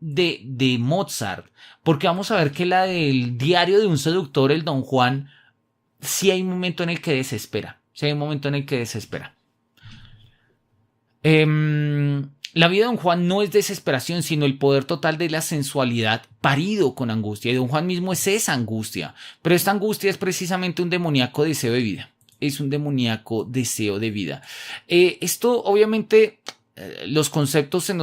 Speaker 1: de Mozart, porque vamos a ver que la del diario de un seductor, el Don Juan, sí hay un momento en el que desespera. Sí hay un momento en el que desespera. La vida de Don Juan no es desesperación, sino el poder total de la sensualidad parido con angustia. Y Don Juan mismo es esa angustia. Pero esta angustia es precisamente un demoníaco deseo de vida. Es un demoníaco deseo de vida. Esto obviamente los conceptos se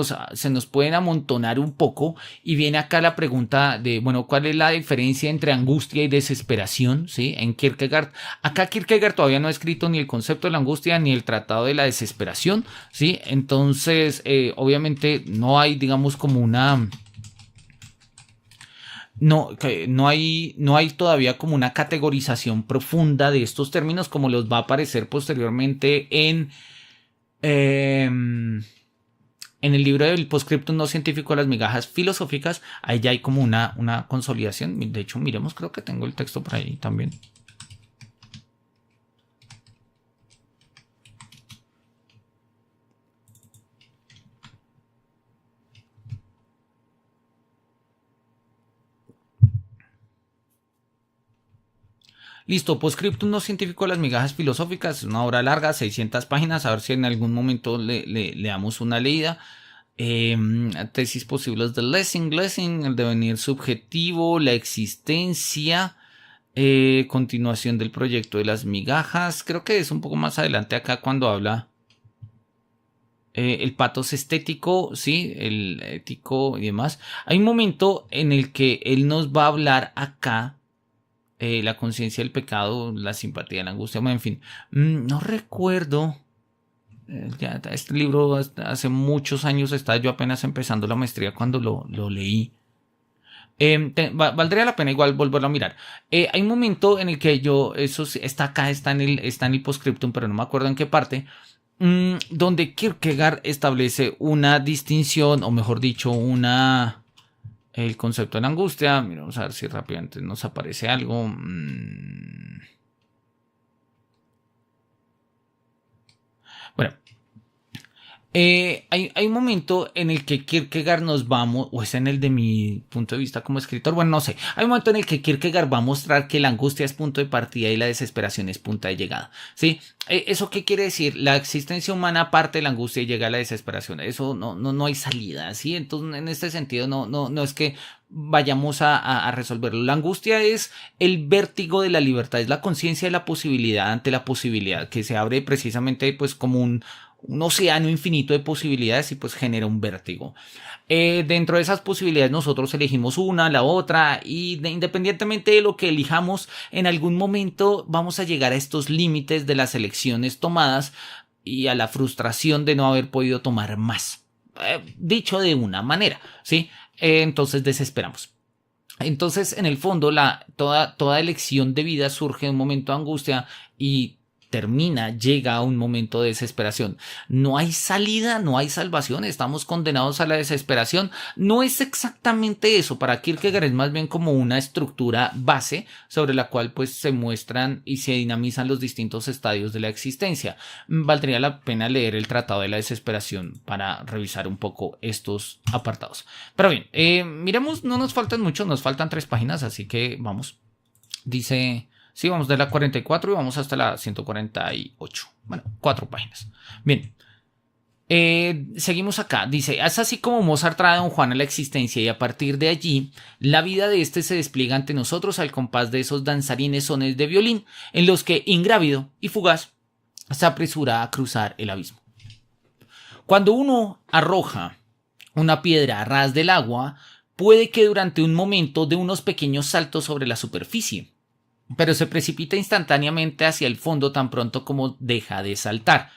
Speaker 1: nos pueden amontonar un poco y viene acá la pregunta de, bueno, ¿cuál es la diferencia entre angustia y desesperación? ¿Sí? En Kierkegaard, acá Kierkegaard todavía no ha escrito ni el concepto de la angustia ni el tratado de la desesperación, ¿sí? Entonces, obviamente no hay, digamos, como una... No hay todavía como una categorización profunda de estos términos como los va a aparecer posteriormente en el libro del Postscriptum no científico de las migajas filosóficas. Ahí ya hay como una consolidación. De hecho, miremos, creo que tengo el texto por ahí también. Listo, Postscriptum no científico de las migajas filosóficas, es una obra larga, 600 páginas, a ver si en algún momento le damos una leída. Tesis posibles de Lessing, el devenir subjetivo, la existencia, continuación del proyecto de las migajas, creo que es un poco más adelante acá cuando habla el patos estético, sí, el ético y demás. Hay un momento en el que él nos va a hablar acá. La conciencia del pecado, la simpatía, la angustia, en fin, no recuerdo. Ya, este libro hace muchos años, estaba yo apenas empezando la maestría cuando lo leí. Valdría la pena igual volverlo a mirar. Hay un momento en el que eso está acá, está en el Postscriptum, pero no me acuerdo en qué parte, donde Kierkegaard establece una distinción, o mejor dicho, el concepto de la angustia. Mira, vamos a ver si rápidamente nos aparece algo. Bueno, hay un momento en el que Kierkegaard nos va o es en el de mi punto de vista como escritor, bueno, no sé, hay un momento en el que Kierkegaard va a mostrar que la angustia es punto de partida y la desesperación es punta de llegada, ¿sí? ¿Eso qué quiere decir? La existencia humana parte de la angustia y llega a la desesperación, eso no hay salida, ¿sí? Entonces, en este sentido, no es que vayamos a resolverlo. La angustia es el vértigo de la libertad, es la conciencia de la posibilidad ante la posibilidad que se abre precisamente pues como un océano infinito de posibilidades y pues genera un vértigo. Dentro de esas posibilidades nosotros elegimos una, la otra y independientemente de lo que elijamos, en algún momento vamos a llegar a estos límites de las elecciones tomadas y a la frustración de no haber podido tomar más. Dicho de una manera, ¿sí? Entonces desesperamos. Entonces, en el fondo, toda elección de vida surge de un momento de angustia y llega a un momento de desesperación. No hay salida, no hay salvación, estamos condenados a la desesperación. No es exactamente eso, para Kierkegaard es más bien como una estructura base sobre la cual pues se muestran y se dinamizan los distintos estadios de la existencia. Valdría la pena leer el Tratado de la Desesperación para revisar un poco estos apartados. Pero bien, miremos, no nos faltan mucho, nos faltan 3 páginas, así que vamos. Dice... Sí, vamos de la 44 y vamos hasta la 148. Bueno, 4 páginas. Bien. Seguimos acá. Dice, es así como Mozart trae a Don Juan a la existencia y a partir de allí, la vida de este se despliega ante nosotros al compás de esos danzarines sones de violín, en los que, ingrávido y fugaz, se apresura a cruzar el abismo. Cuando uno arroja una piedra a ras del agua, puede que durante un momento dé unos pequeños saltos sobre la superficie, pero se precipita instantáneamente hacia el fondo tan pronto como deja de saltar.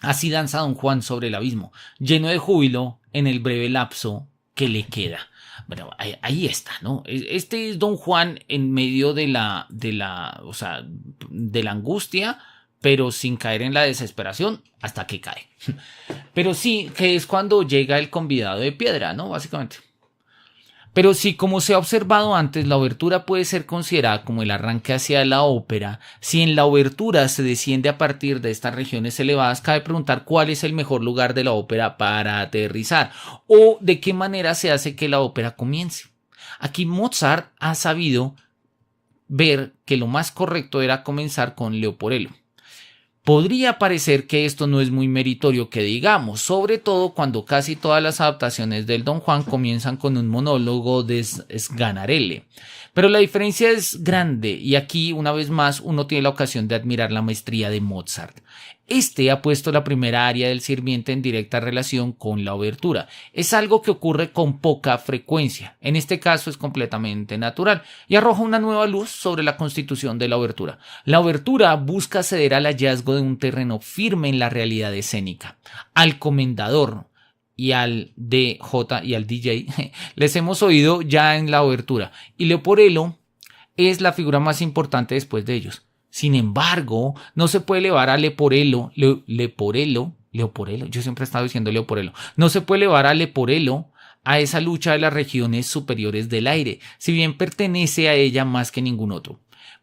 Speaker 1: Así danza Don Juan sobre el abismo, lleno de júbilo en el breve lapso que le queda. Bueno, ahí está, ¿no? Este es Don Juan en medio de la angustia, pero sin caer en la desesperación hasta que cae. Pero sí, que es cuando llega el convidado de piedra, ¿no? Básicamente. Pero si, como se ha observado antes, la obertura puede ser considerada como el arranque hacia la ópera, si en la obertura se desciende a partir de estas regiones elevadas, cabe preguntar cuál es el mejor lugar de la ópera para aterrizar o de qué manera se hace que la ópera comience. Aquí Mozart ha sabido ver que lo más correcto era comenzar con Leporello. Podría parecer que esto no es muy meritorio que digamos, sobre todo cuando casi todas las adaptaciones del Don Juan comienzan con un monólogo de Sganarelle. Pero la diferencia es grande y aquí una vez más uno tiene la ocasión de admirar la maestría de Mozart. Este ha puesto la primera aria del sirviente en directa relación con la obertura. Es algo que ocurre con poca frecuencia. En este caso es completamente natural y arroja una nueva luz sobre la constitución de la obertura. La obertura busca ceder al hallazgo de un terreno firme en la realidad escénica. Al comendador y al DJ y al DJ les hemos oído ya en la obertura y Leporello es la figura más importante después de ellos. Sin embargo, no se puede elevar a Leporello, yo siempre he estado diciendo Leporello, no se puede elevar a Leporello a esa lucha de las regiones superiores del aire, si bien pertenece a ella más que ningún otro.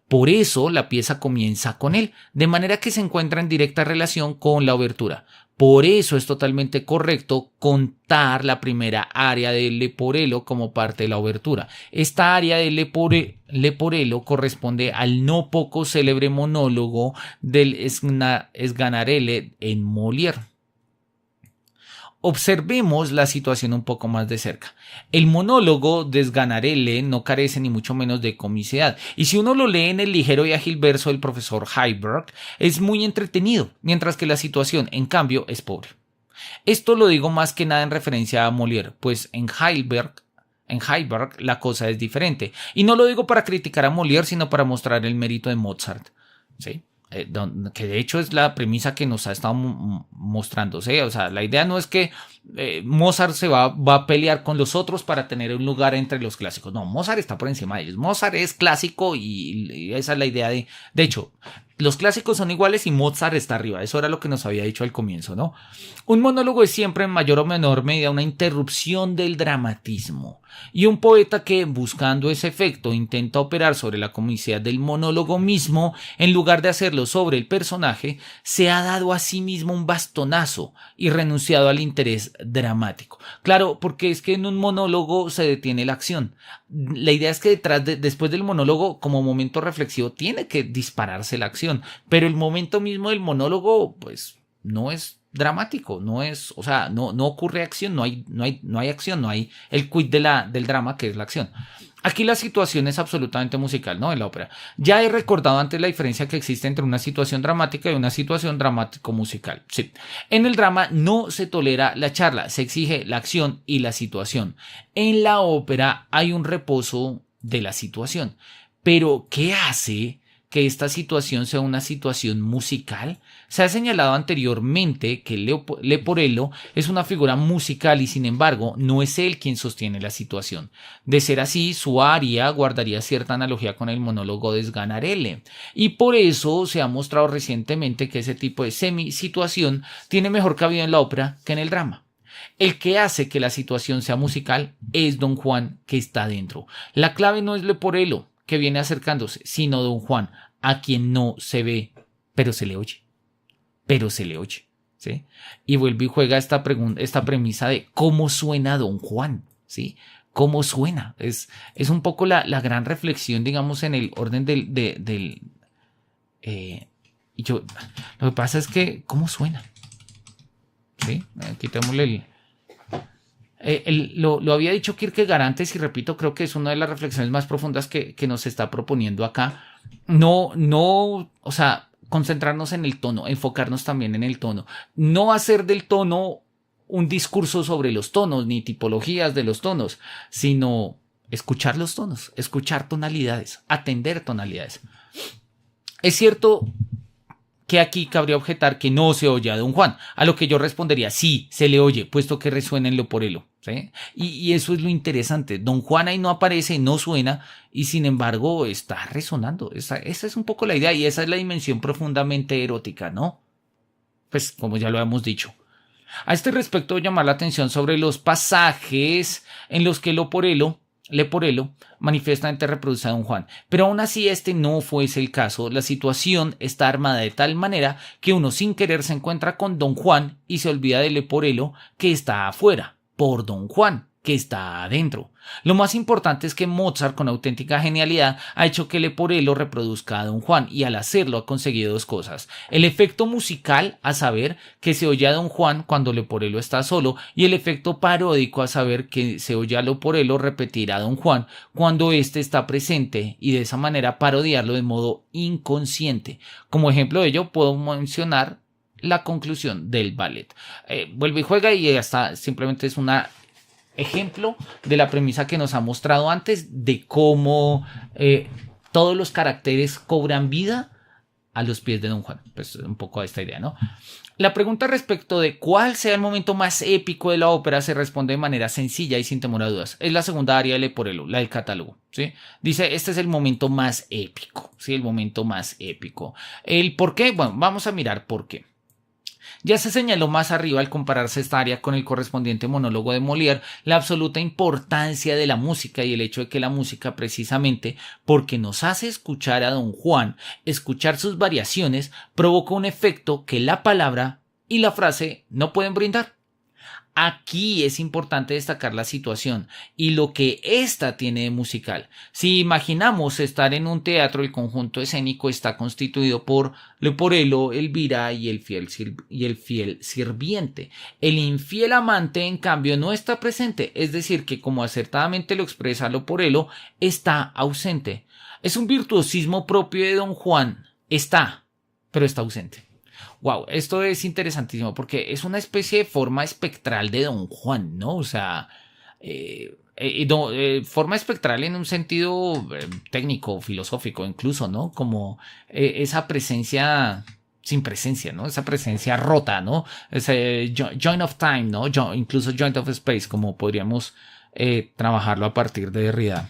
Speaker 1: Por eso la pieza comienza con él, de manera que se encuentra en directa relación con la obertura. Por eso es totalmente correcto contar la primera aria de Leporello como parte de la obertura. Esta aria de Leporello corresponde al no poco célebre monólogo del Sganarelle en Molière. Observemos la situación un poco más de cerca. El monólogo de Sganarelle no carece ni mucho menos de comicidad, y si uno lo lee en el ligero y ágil verso del profesor Heiberg, es muy entretenido, mientras que la situación, en cambio, es pobre. Esto lo digo más que nada en referencia a Molière, pues en Heiberg la cosa es diferente, y no lo digo para criticar a Molière, sino para mostrar el mérito de Mozart, ¿sí? Que de hecho es la premisa que nos ha estado mostrando, ¿sí? O sea, la idea no es que Mozart se va a pelear con los otros para tener un lugar entre los clásicos. No, Mozart está por encima de ellos. Mozart es clásico y esa es la idea de hecho, los clásicos son iguales y Mozart está arriba. Eso era lo que nos había dicho al comienzo, ¿no? Un monólogo es siempre en mayor o menor medida una interrupción del dramatismo. Y un poeta que, buscando ese efecto, intenta operar sobre la comicidad del monólogo mismo, en lugar de hacerlo sobre el personaje, se ha dado a sí mismo un bastonazo y renunciado al interés dramático. Claro, porque es que en un monólogo se detiene la acción. La idea es que después del monólogo, como momento reflexivo, tiene que dispararse la acción, pero el momento mismo del monólogo, pues, no es dramático, no ocurre acción, no hay acción, no hay el quid del drama que es la acción. Aquí la situación es absolutamente musical, ¿no? En la ópera. Ya he recordado antes la diferencia que existe entre una situación dramática y una situación dramático-musical. Sí. En el drama no se tolera la charla, se exige la acción y la situación. En la ópera hay un reposo de la situación. Pero, ¿qué hace que esta situación sea una situación musical? Se ha señalado anteriormente que Leporello es una figura musical y sin embargo no es él quien sostiene la situación. De ser así, su aria guardaría cierta analogía con el monólogo de Sganarelle y por eso se ha mostrado recientemente que ese tipo de semi-situación tiene mejor cabida en la ópera que en el drama. El que hace que la situación sea musical es Don Juan que está dentro. La clave no es Leporello que viene acercándose, sino Don Juan, a quien no se ve, pero se le oye. Pero se le oye, ¿sí? Y vuelve y juega esta premisa de cómo suena Don Juan, ¿sí? ¿Cómo suena? Es un poco la gran reflexión, digamos, en el orden lo que pasa es que, ¿cómo suena? ¿Sí? Quitémosle lo había dicho Kierkegaard antes y repito, creo que es una de las reflexiones más profundas que nos está proponiendo acá. O sea, concentrarnos en el tono, enfocarnos también en el tono. No hacer del tono un discurso sobre los tonos, ni tipologías de los tonos, sino escuchar los tonos, escuchar tonalidades, atender tonalidades. Es cierto que aquí cabría objetar que no se oye a Don Juan, a lo que yo respondería, sí, se le oye, puesto que resuena en Leporello, ¿sí? Y eso es lo interesante, Don Juan ahí no aparece, no suena, y sin embargo está resonando, esa es un poco la idea, y esa es la dimensión profundamente erótica, ¿no? Pues como ya lo hemos dicho. A este respecto, llamar la atención sobre los pasajes en los que Leporello manifiestamente reproduce a Don Juan, pero aún así este no fuese el caso, la situación está armada de tal manera que uno sin querer se encuentra con Don Juan y se olvida de Leporello que está afuera, por Don Juan que está adentro. Lo más importante es que Mozart con auténtica genialidad ha hecho que Leporello reproduzca a Don Juan y al hacerlo ha conseguido dos cosas. El efecto musical, a saber que se oye a Don Juan cuando Leporello está solo, y el efecto paródico, a saber que se oye a Leporello repetir a Don Juan cuando éste está presente y de esa manera parodiarlo de modo inconsciente. Como ejemplo de ello puedo mencionar la conclusión del ballet. Vuelve y juega y hasta simplemente es una ejemplo de la premisa que nos ha mostrado antes de cómo todos los caracteres cobran vida a los pies de Don Juan. Pues un poco a esta idea, ¿no? La pregunta respecto de cuál sea el momento más épico de la ópera se responde de manera sencilla y sin temor a dudas. Es la segunda aria de Leporello, la del catálogo, ¿sí? Dice, este es el momento más épico, ¿sí? El momento más épico. ¿El por qué? Bueno, vamos a mirar por qué. Ya se señaló más arriba al compararse esta área con el correspondiente monólogo de Molière la absoluta importancia de la música y el hecho de que la música precisamente porque nos hace escuchar a Don Juan, escuchar sus variaciones, provoca un efecto que la palabra y la frase no pueden brindar. Aquí es importante destacar la situación y lo que ésta tiene de musical. Si imaginamos estar en un teatro, el conjunto escénico está constituido por Leporello, Elvira y el fiel sirviente. El infiel amante, en cambio, no está presente, es decir, que como acertadamente lo expresa Leporello, está ausente. Es un virtuosismo propio de Don Juan. Está, pero está ausente. Wow, esto es interesantísimo porque es una especie de forma espectral de Don Juan, ¿no? O sea, forma espectral en un sentido técnico, filosófico incluso, ¿no? Como esa presencia sin presencia, ¿no? Esa presencia rota, ¿no? Ese joint of time, ¿no? Incluso joint of space, como podríamos trabajarlo a partir de Derrida.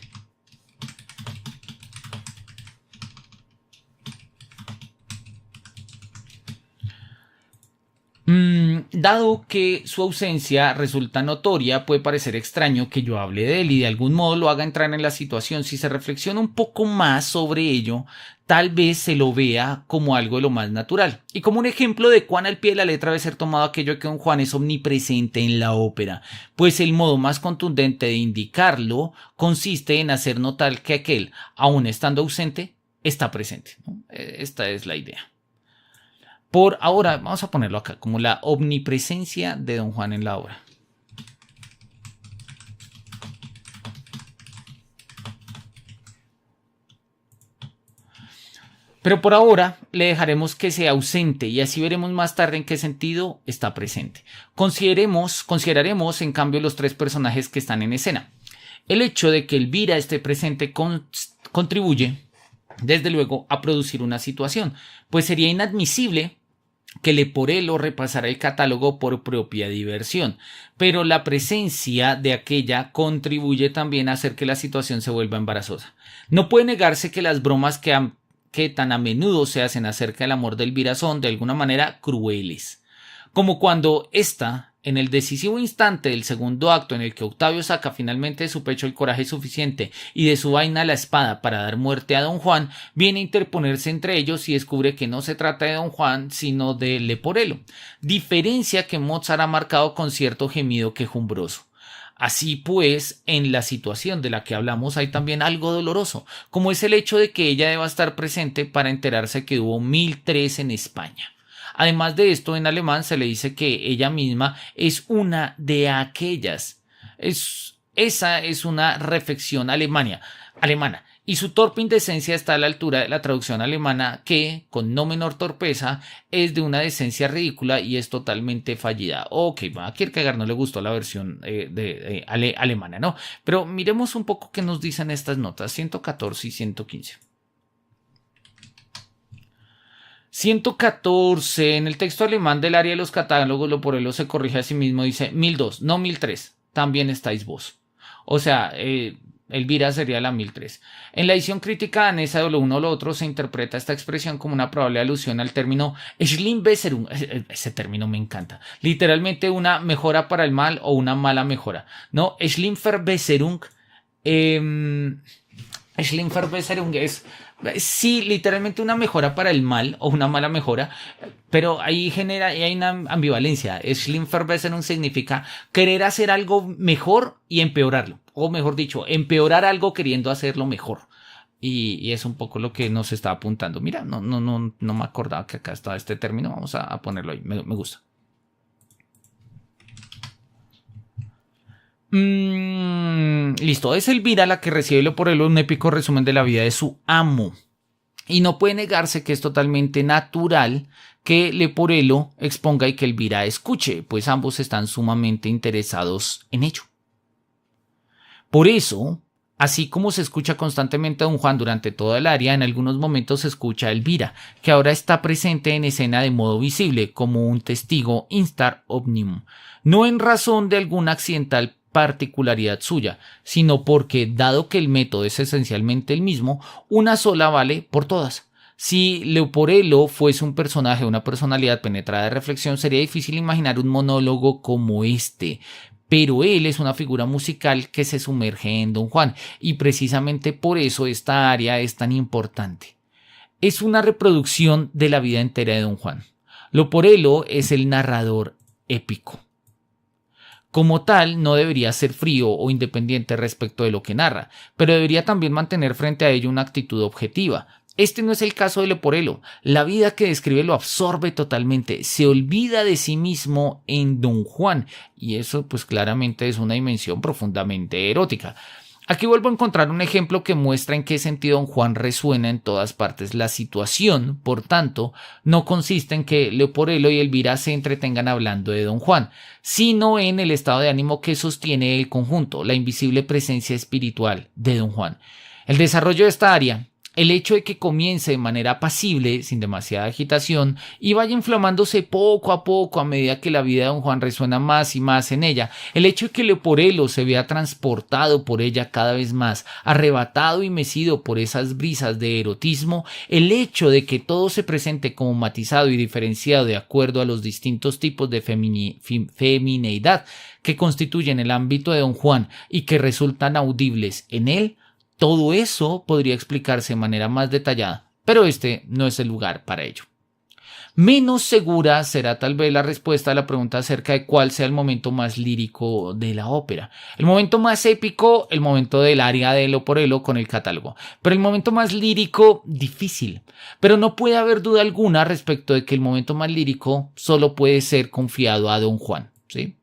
Speaker 1: Dado que su ausencia resulta notoria, puede parecer extraño que yo hable de él y de algún modo lo haga entrar en la situación. Si se reflexiona un poco más sobre ello, tal vez se lo vea como algo de lo más natural y como un ejemplo de cuán al pie de la letra debe ser tomado aquello que Don Juan es omnipresente en la ópera, pues el modo más contundente de indicarlo consiste en hacer notar que aquel, aun estando ausente, está presente, ¿no? Esta es la idea. Por ahora, vamos a ponerlo acá, como la omnipresencia de Don Juan en la obra. Pero por ahora le dejaremos que sea ausente y así veremos más tarde en qué sentido está presente. Consideraremos en cambio los tres personajes que están en escena. El hecho de que Elvira esté presente contribuye, desde luego, a producir una situación, pues sería inadmisible que Leporello repasara el catálogo por propia diversión, pero la presencia de aquella contribuye también a hacer que la situación se vuelva embarazosa. No puede negarse que las bromas que tan a menudo se hacen acerca del amor de Elvira son, de alguna manera, crueles. Como cuando ésta, en el decisivo instante del segundo acto en el que Octavio saca finalmente de su pecho el coraje suficiente y de su vaina la espada para dar muerte a Don Juan, viene a interponerse entre ellos y descubre que no se trata de Don Juan sino de Leporello, diferencia que Mozart ha marcado con cierto gemido quejumbroso. Así pues, en la situación de la que hablamos hay también algo doloroso, como es el hecho de que ella deba estar presente para enterarse que hubo 1003 en España. Además de esto, en alemán se le dice que ella misma es una de aquellas. Esa es una reflexión alemana. Y su torpe indecencia está a la altura de la traducción alemana que, con no menor torpeza, es de una decencia ridícula y es totalmente fallida. Ok, a Kierkegaard no le gustó la versión alemana, ¿no? Pero miremos un poco qué nos dicen estas notas, 114 y 115. 114. En el texto alemán del área de los catálogos, Leporello se corrige a sí mismo, dice 1002, no 1003. También estáis vos. O sea, Elvira sería la 1003. En la edición crítica danesa de lo uno o lo otro se interpreta esta expresión como una probable alusión al término Schlimmbesserung. Ese término me encanta. Literalmente una mejora para el mal o una mala mejora. No, Schlimmverbesserung. Schlimmverbesserung es... Sí, literalmente una mejora para el mal o una mala mejora, pero ahí hay una ambivalencia. Schlimmverbesserung significa querer hacer algo mejor y empeorarlo, o mejor dicho, empeorar algo queriendo hacerlo mejor. Y es un poco lo que nos está apuntando. Mira, no me acordaba que acá estaba este término. Vamos a ponerlo ahí. Me gusta. Listo, es Elvira la que recibe Leporello un épico resumen de la vida de su amo. Y no puede negarse que es totalmente natural que Leporello exponga y que Elvira escuche, pues ambos están sumamente interesados en ello. Por eso, así como se escucha constantemente a Don Juan durante toda el área, en algunos momentos se escucha a Elvira, que ahora está presente en escena de modo visible, como un testigo instar omnium, no en razón de alguna accidental particularidad suya, sino porque, dado que el método es esencialmente el mismo, una sola vale por todas. Si Leporello fuese un personaje, una personalidad penetrada de reflexión, sería difícil imaginar un monólogo como este. Pero él es una figura musical que se sumerge en Don Juan, y precisamente por eso esta área es tan importante. Es una reproducción de la vida entera de Don Juan. Leporello es el narrador épico. Como tal, no debería ser frío o independiente respecto de lo que narra, pero debería también mantener frente a ello una actitud objetiva. Este no es el caso de Leporello. La vida que describe lo absorbe totalmente, se olvida de sí mismo en Don Juan, y eso pues claramente es una dimensión profundamente erótica. Aquí vuelvo a encontrar un ejemplo que muestra en qué sentido Don Juan resuena en todas partes. La situación, por tanto, no consiste en que Leporello y Elvira se entretengan hablando de Don Juan, sino en el estado de ánimo que sostiene el conjunto, la invisible presencia espiritual de Don Juan. El desarrollo de esta área, el hecho de que comience de manera apacible, sin demasiada agitación, y vaya inflamándose poco a poco a medida que la vida de Don Juan resuena más y más en ella, el hecho de que Leporello se vea transportado por ella cada vez más, arrebatado y mecido por esas brisas de erotismo, el hecho de que todo se presente como matizado y diferenciado de acuerdo a los distintos tipos de femineidad que constituyen el ámbito de Don Juan y que resultan audibles en él, todo eso podría explicarse de manera más detallada, pero este no es el lugar para ello. Menos segura será tal vez la respuesta a la pregunta acerca de cuál sea el momento más lírico de la ópera. El momento más épico, el momento del aria de Leporello con el catálogo. Pero el momento más lírico, difícil. Pero no puede haber duda alguna respecto de que el momento más lírico solo puede ser confiado a Don Juan, ¿sí?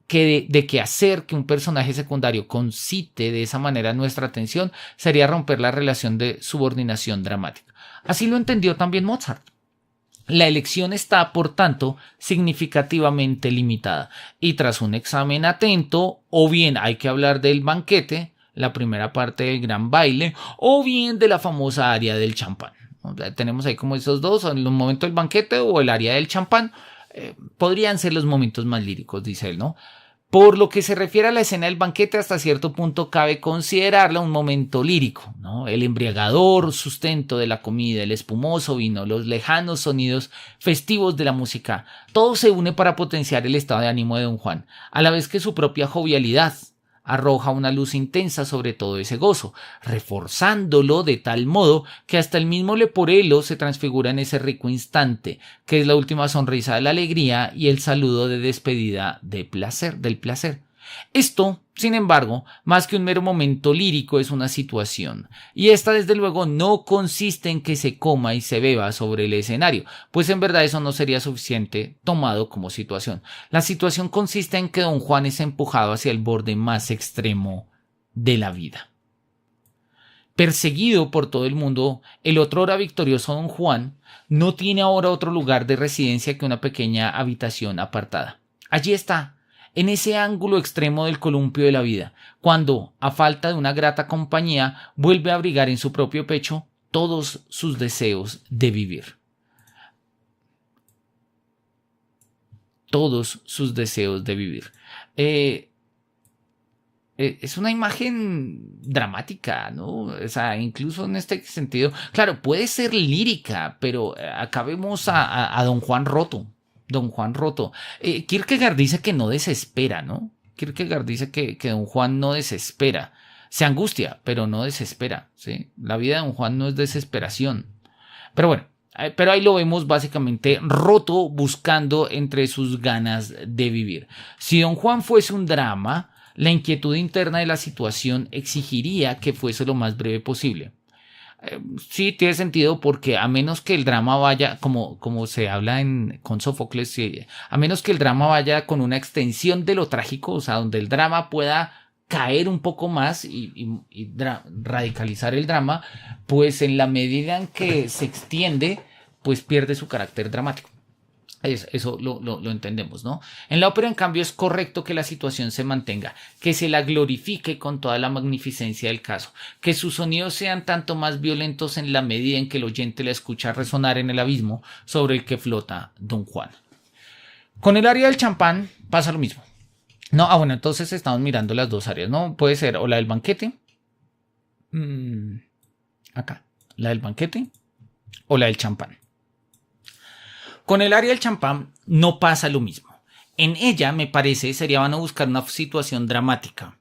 Speaker 1: que de que hacer que un personaje secundario concite de esa manera nuestra atención sería romper la relación de subordinación dramática. Así lo entendió también Mozart. La elección está, por tanto, significativamente limitada y tras un examen atento, o bien hay que hablar del banquete, la primera parte del gran baile, o bien de la famosa aria del champán. O sea, tenemos ahí como esos dos, en el momento del banquete o el aria del champán, podrían ser los momentos más líricos, dice él, ¿no? Por lo que se refiere a la escena del banquete, hasta cierto punto cabe considerarla un momento lírico, ¿no? El embriagador sustento de la comida, el espumoso vino, los lejanos sonidos festivos de la música, todo se une para potenciar el estado de ánimo de Don Juan, a la vez que su propia jovialidad arroja una luz intensa sobre todo ese gozo, reforzándolo de tal modo que hasta el mismo Leporello se transfigura en ese rico instante, que es la última sonrisa de la alegría y el saludo de despedida del placer. Esto, sin embargo, más que un mero momento lírico es una situación, y esta desde luego no consiste en que se coma y se beba sobre el escenario, pues en verdad eso no sería suficiente tomado como situación. La situación consiste en que Don Juan es empujado hacia el borde más extremo de la vida. Perseguido por todo el mundo, el otrora victorioso Don Juan no tiene ahora otro lugar de residencia que una pequeña habitación apartada. Allí está, en ese ángulo extremo del columpio de la vida, cuando, a falta de una grata compañía, vuelve a abrigar en su propio pecho todos sus deseos de vivir. Todos sus deseos de vivir. Es una imagen dramática, ¿no? O sea, incluso en este sentido, claro, puede ser lírica, pero acá vemos a Don Juan roto. Don Juan roto. Kierkegaard dice que no desespera, ¿no? Kierkegaard dice que Don Juan no desespera. Se angustia, pero no desespera, ¿sí? La vida de Don Juan no es desesperación. Pero bueno, pero ahí lo vemos básicamente roto, buscando entre sus ganas de vivir. Si Don Juan fuese un drama, la inquietud interna de la situación exigiría que fuese lo más breve posible. Sí, tiene sentido porque a menos que el drama vaya, como se habla con Sófocles, sí, a menos que el drama vaya con una extensión de lo trágico, o sea, donde el drama pueda caer un poco más y radicalizar el drama, pues en la medida en que se extiende, pues pierde su carácter dramático. Eso lo entendemos, ¿no? En la ópera, en cambio, es correcto que la situación se mantenga, que se la glorifique con toda la magnificencia del caso, que sus sonidos sean tanto más violentos en la medida en que el oyente la escucha resonar en el abismo sobre el que flota Don Juan. Con el aria del champán pasa lo mismo. No, bueno, entonces estamos mirando las dos áreas, ¿no? Puede ser o la del banquete, acá, la del banquete o la del champán. Con el aria del champán no pasa lo mismo. En ella, me parece, sería vano buscar una situación dramática.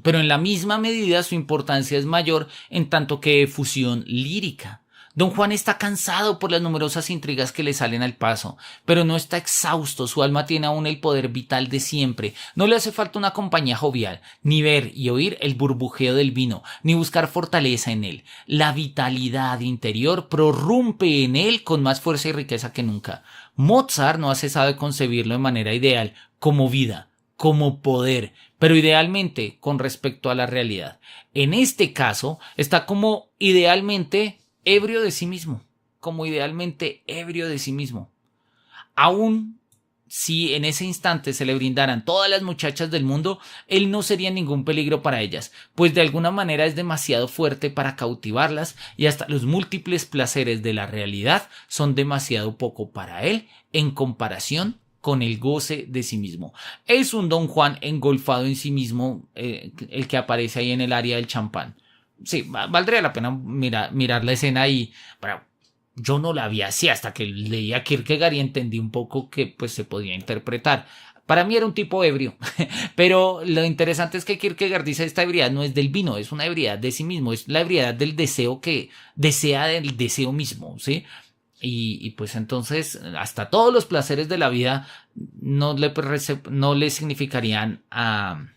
Speaker 1: Pero en la misma medida su importancia es mayor en tanto que efusión lírica. Don Juan está cansado por las numerosas intrigas que le salen al paso, pero no está exhausto, su alma tiene aún el poder vital de siempre. No le hace falta una compañía jovial, ni ver y oír el burbujeo del vino, ni buscar fortaleza en él. La vitalidad interior prorrumpe en él con más fuerza y riqueza que nunca. Mozart no ha cesado de concebirlo de manera ideal, como vida, como poder, pero idealmente con respecto a la realidad. En este caso, está como idealmente ebrio de sí mismo, como idealmente ebrio de sí mismo. Aún si en ese instante se le brindaran todas las muchachas del mundo, él no sería ningún peligro para ellas, pues de alguna manera es demasiado fuerte para cautivarlas y hasta los múltiples placeres de la realidad son demasiado poco para él en comparación con el goce de sí mismo. Es un Don Juan engolfado en sí mismo, el que aparece ahí en el aria del champán. Sí, valdría la pena mirar la escena y yo no la vi así hasta que leí a Kierkegaard y entendí un poco que pues se podía interpretar. Para mí era un tipo ebrio, pero lo interesante es que Kierkegaard dice esta ebriedad no es del vino, es una ebriedad de sí mismo, es la ebriedad del deseo que desea del deseo mismo, ¿sí? Y pues entonces hasta todos los placeres de la vida no le significarían a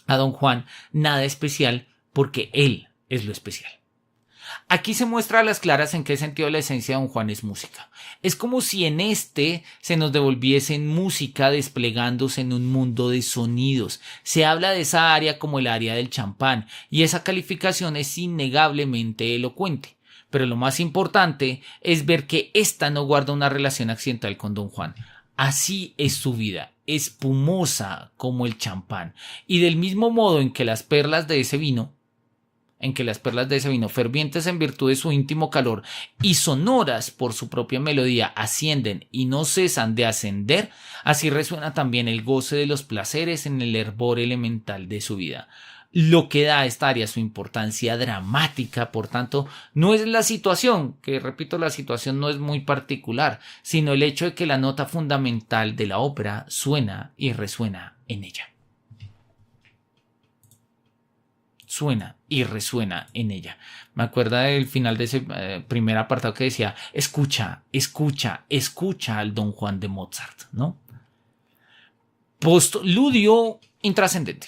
Speaker 1: Don Juan nada especial, porque él es lo especial. Aquí se muestra a las claras en qué sentido la esencia de Don Juan es música. Es como si en este se nos devolviese en música desplegándose en un mundo de sonidos. Se habla de esa área como el área del champán y esa calificación es innegablemente elocuente. Pero lo más importante es ver que esta no guarda una relación accidental con Don Juan. Así es su vida, espumosa como el champán. Y del mismo modo en que las perlas de ese vino, fervientes en virtud de su íntimo calor y sonoras por su propia melodía, ascienden y no cesan de ascender, así resuena también el goce de los placeres en el hervor elemental de su vida. Lo que da a esta área su importancia dramática, por tanto, no es la situación, que repito, la situación no es muy particular, sino el hecho de que la nota fundamental de la ópera suena y resuena en ella. Suena y resuena en ella. Me acuerdo del final de ese primer apartado que decía, escucha, escucha, escucha al Don Juan de Mozart, ¿no? Postludio intrascendente.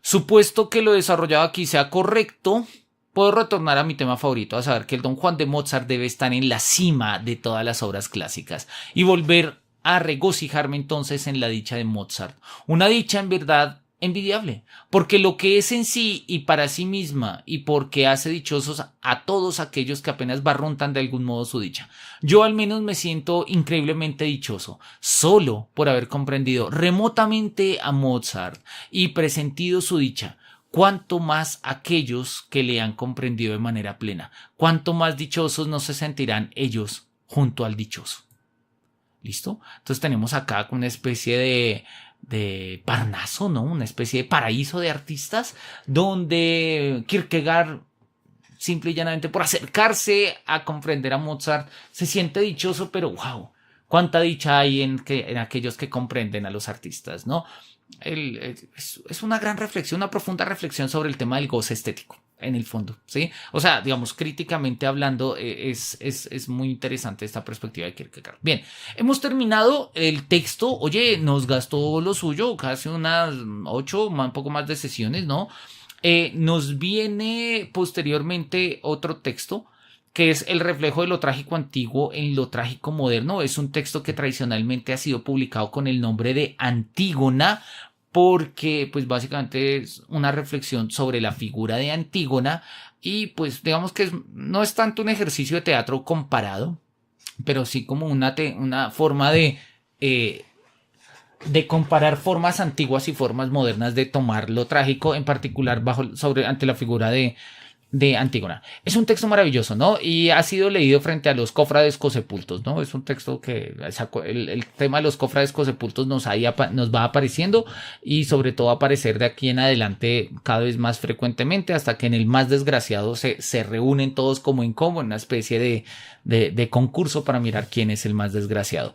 Speaker 1: Supuesto que lo desarrollado aquí sea correcto, puedo retornar a mi tema favorito, a saber que el Don Juan de Mozart debe estar en la cima de todas las obras clásicas y volver a regocijarme entonces en la dicha de Mozart. Una dicha en verdad envidiable, porque lo que es en sí y para sí misma y porque hace dichosos a todos aquellos que apenas barruntan de algún modo su dicha. Yo al menos me siento increíblemente dichoso, solo por haber comprendido remotamente a Mozart y presentido su dicha. Cuanto más aquellos que le han comprendido de manera plena, cuanto más dichosos no se sentirán ellos junto al dichoso. ¿Listo? Entonces tenemos acá una especie de Parnaso, ¿no? Una especie de paraíso de artistas donde Kierkegaard, simple y llanamente por acercarse a comprender a Mozart, se siente dichoso, pero wow, cuánta dicha hay en aquellos que comprenden a los artistas, ¿no? Es una gran reflexión, una profunda reflexión sobre el tema del goce estético. En el fondo, ¿sí? O sea, digamos, críticamente hablando, es muy interesante esta perspectiva de Kierkegaard. Bien, hemos terminado el texto. Oye, nos gastó lo suyo, casi unas 8, un poco más de sesiones, ¿no? Nos viene posteriormente otro texto, que es el reflejo de lo trágico antiguo en lo trágico moderno. Es un texto que tradicionalmente ha sido publicado con el nombre de Antígona, porque pues básicamente es una reflexión sobre la figura de Antígona y pues digamos que no es tanto un ejercicio de teatro comparado, pero sí como una forma de comparar formas antiguas y formas modernas de tomar lo trágico, en particular ante la figura de Antígona. Es un texto maravilloso, ¿no? Y ha sido leído frente a los cofrades cosepultos, ¿no? Es un texto que el tema de los cofrades cosepultos nos va apareciendo y sobre todo va a aparecer de aquí en adelante cada vez más frecuentemente hasta que en el más desgraciado se reúnen todos como en combo, en una especie de concurso para mirar quién es el más desgraciado.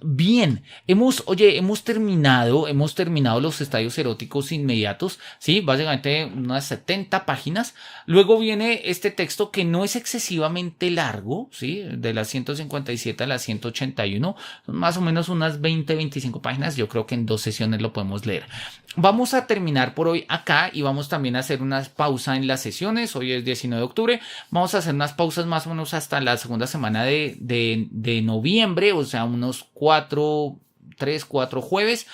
Speaker 1: Bien, hemos terminado los estadios eróticos inmediatos, ¿sí? Básicamente unas 70 páginas. Luego viene este texto que no es excesivamente largo, ¿sí? De las 157 a las 181, más o menos unas 20-25 páginas. Yo creo que en 2 sesiones lo podemos leer. Vamos a terminar por hoy acá y vamos también a hacer una pausa en las sesiones. Hoy es 19 de octubre. Vamos a hacer unas pausas más o menos hasta la segunda semana de noviembre, o sea, unos 3, 4 jueves,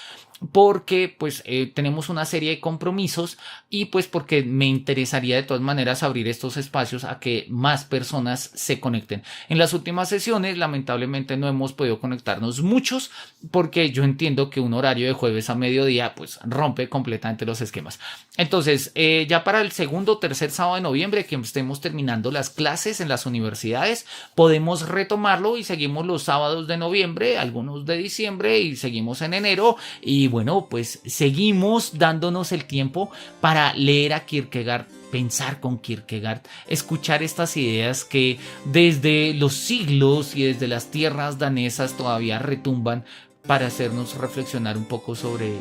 Speaker 1: porque pues tenemos una serie de compromisos y pues porque me interesaría de todas maneras abrir estos espacios a que más personas se conecten. En las últimas sesiones lamentablemente no hemos podido conectarnos muchos porque yo entiendo que un horario de jueves a mediodía pues rompe completamente los esquemas. Entonces ya para el segundo o tercer sábado de noviembre que estemos terminando las clases en las universidades podemos retomarlo y seguimos los sábados de noviembre, algunos de diciembre y seguimos en enero y bueno, pues seguimos dándonos el tiempo para leer a Kierkegaard, pensar con Kierkegaard, escuchar estas ideas que desde los siglos y desde las tierras danesas todavía retumban para hacernos reflexionar un poco sobre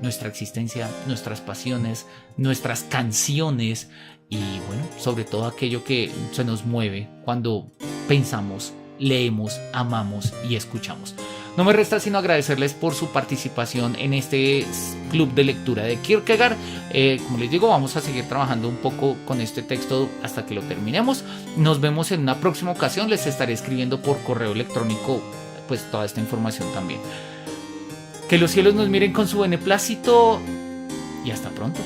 Speaker 1: nuestra existencia, nuestras pasiones, nuestras canciones y bueno, sobre todo aquello que se nos mueve cuando pensamos, leemos, amamos y escuchamos. No me resta sino agradecerles por su participación en este club de lectura de Kierkegaard. Como les digo, vamos a seguir trabajando un poco con este texto hasta que lo terminemos. Nos vemos en una próxima ocasión. Les estaré escribiendo por correo electrónico pues toda esta información también. Que los cielos nos miren con su beneplácito y hasta pronto.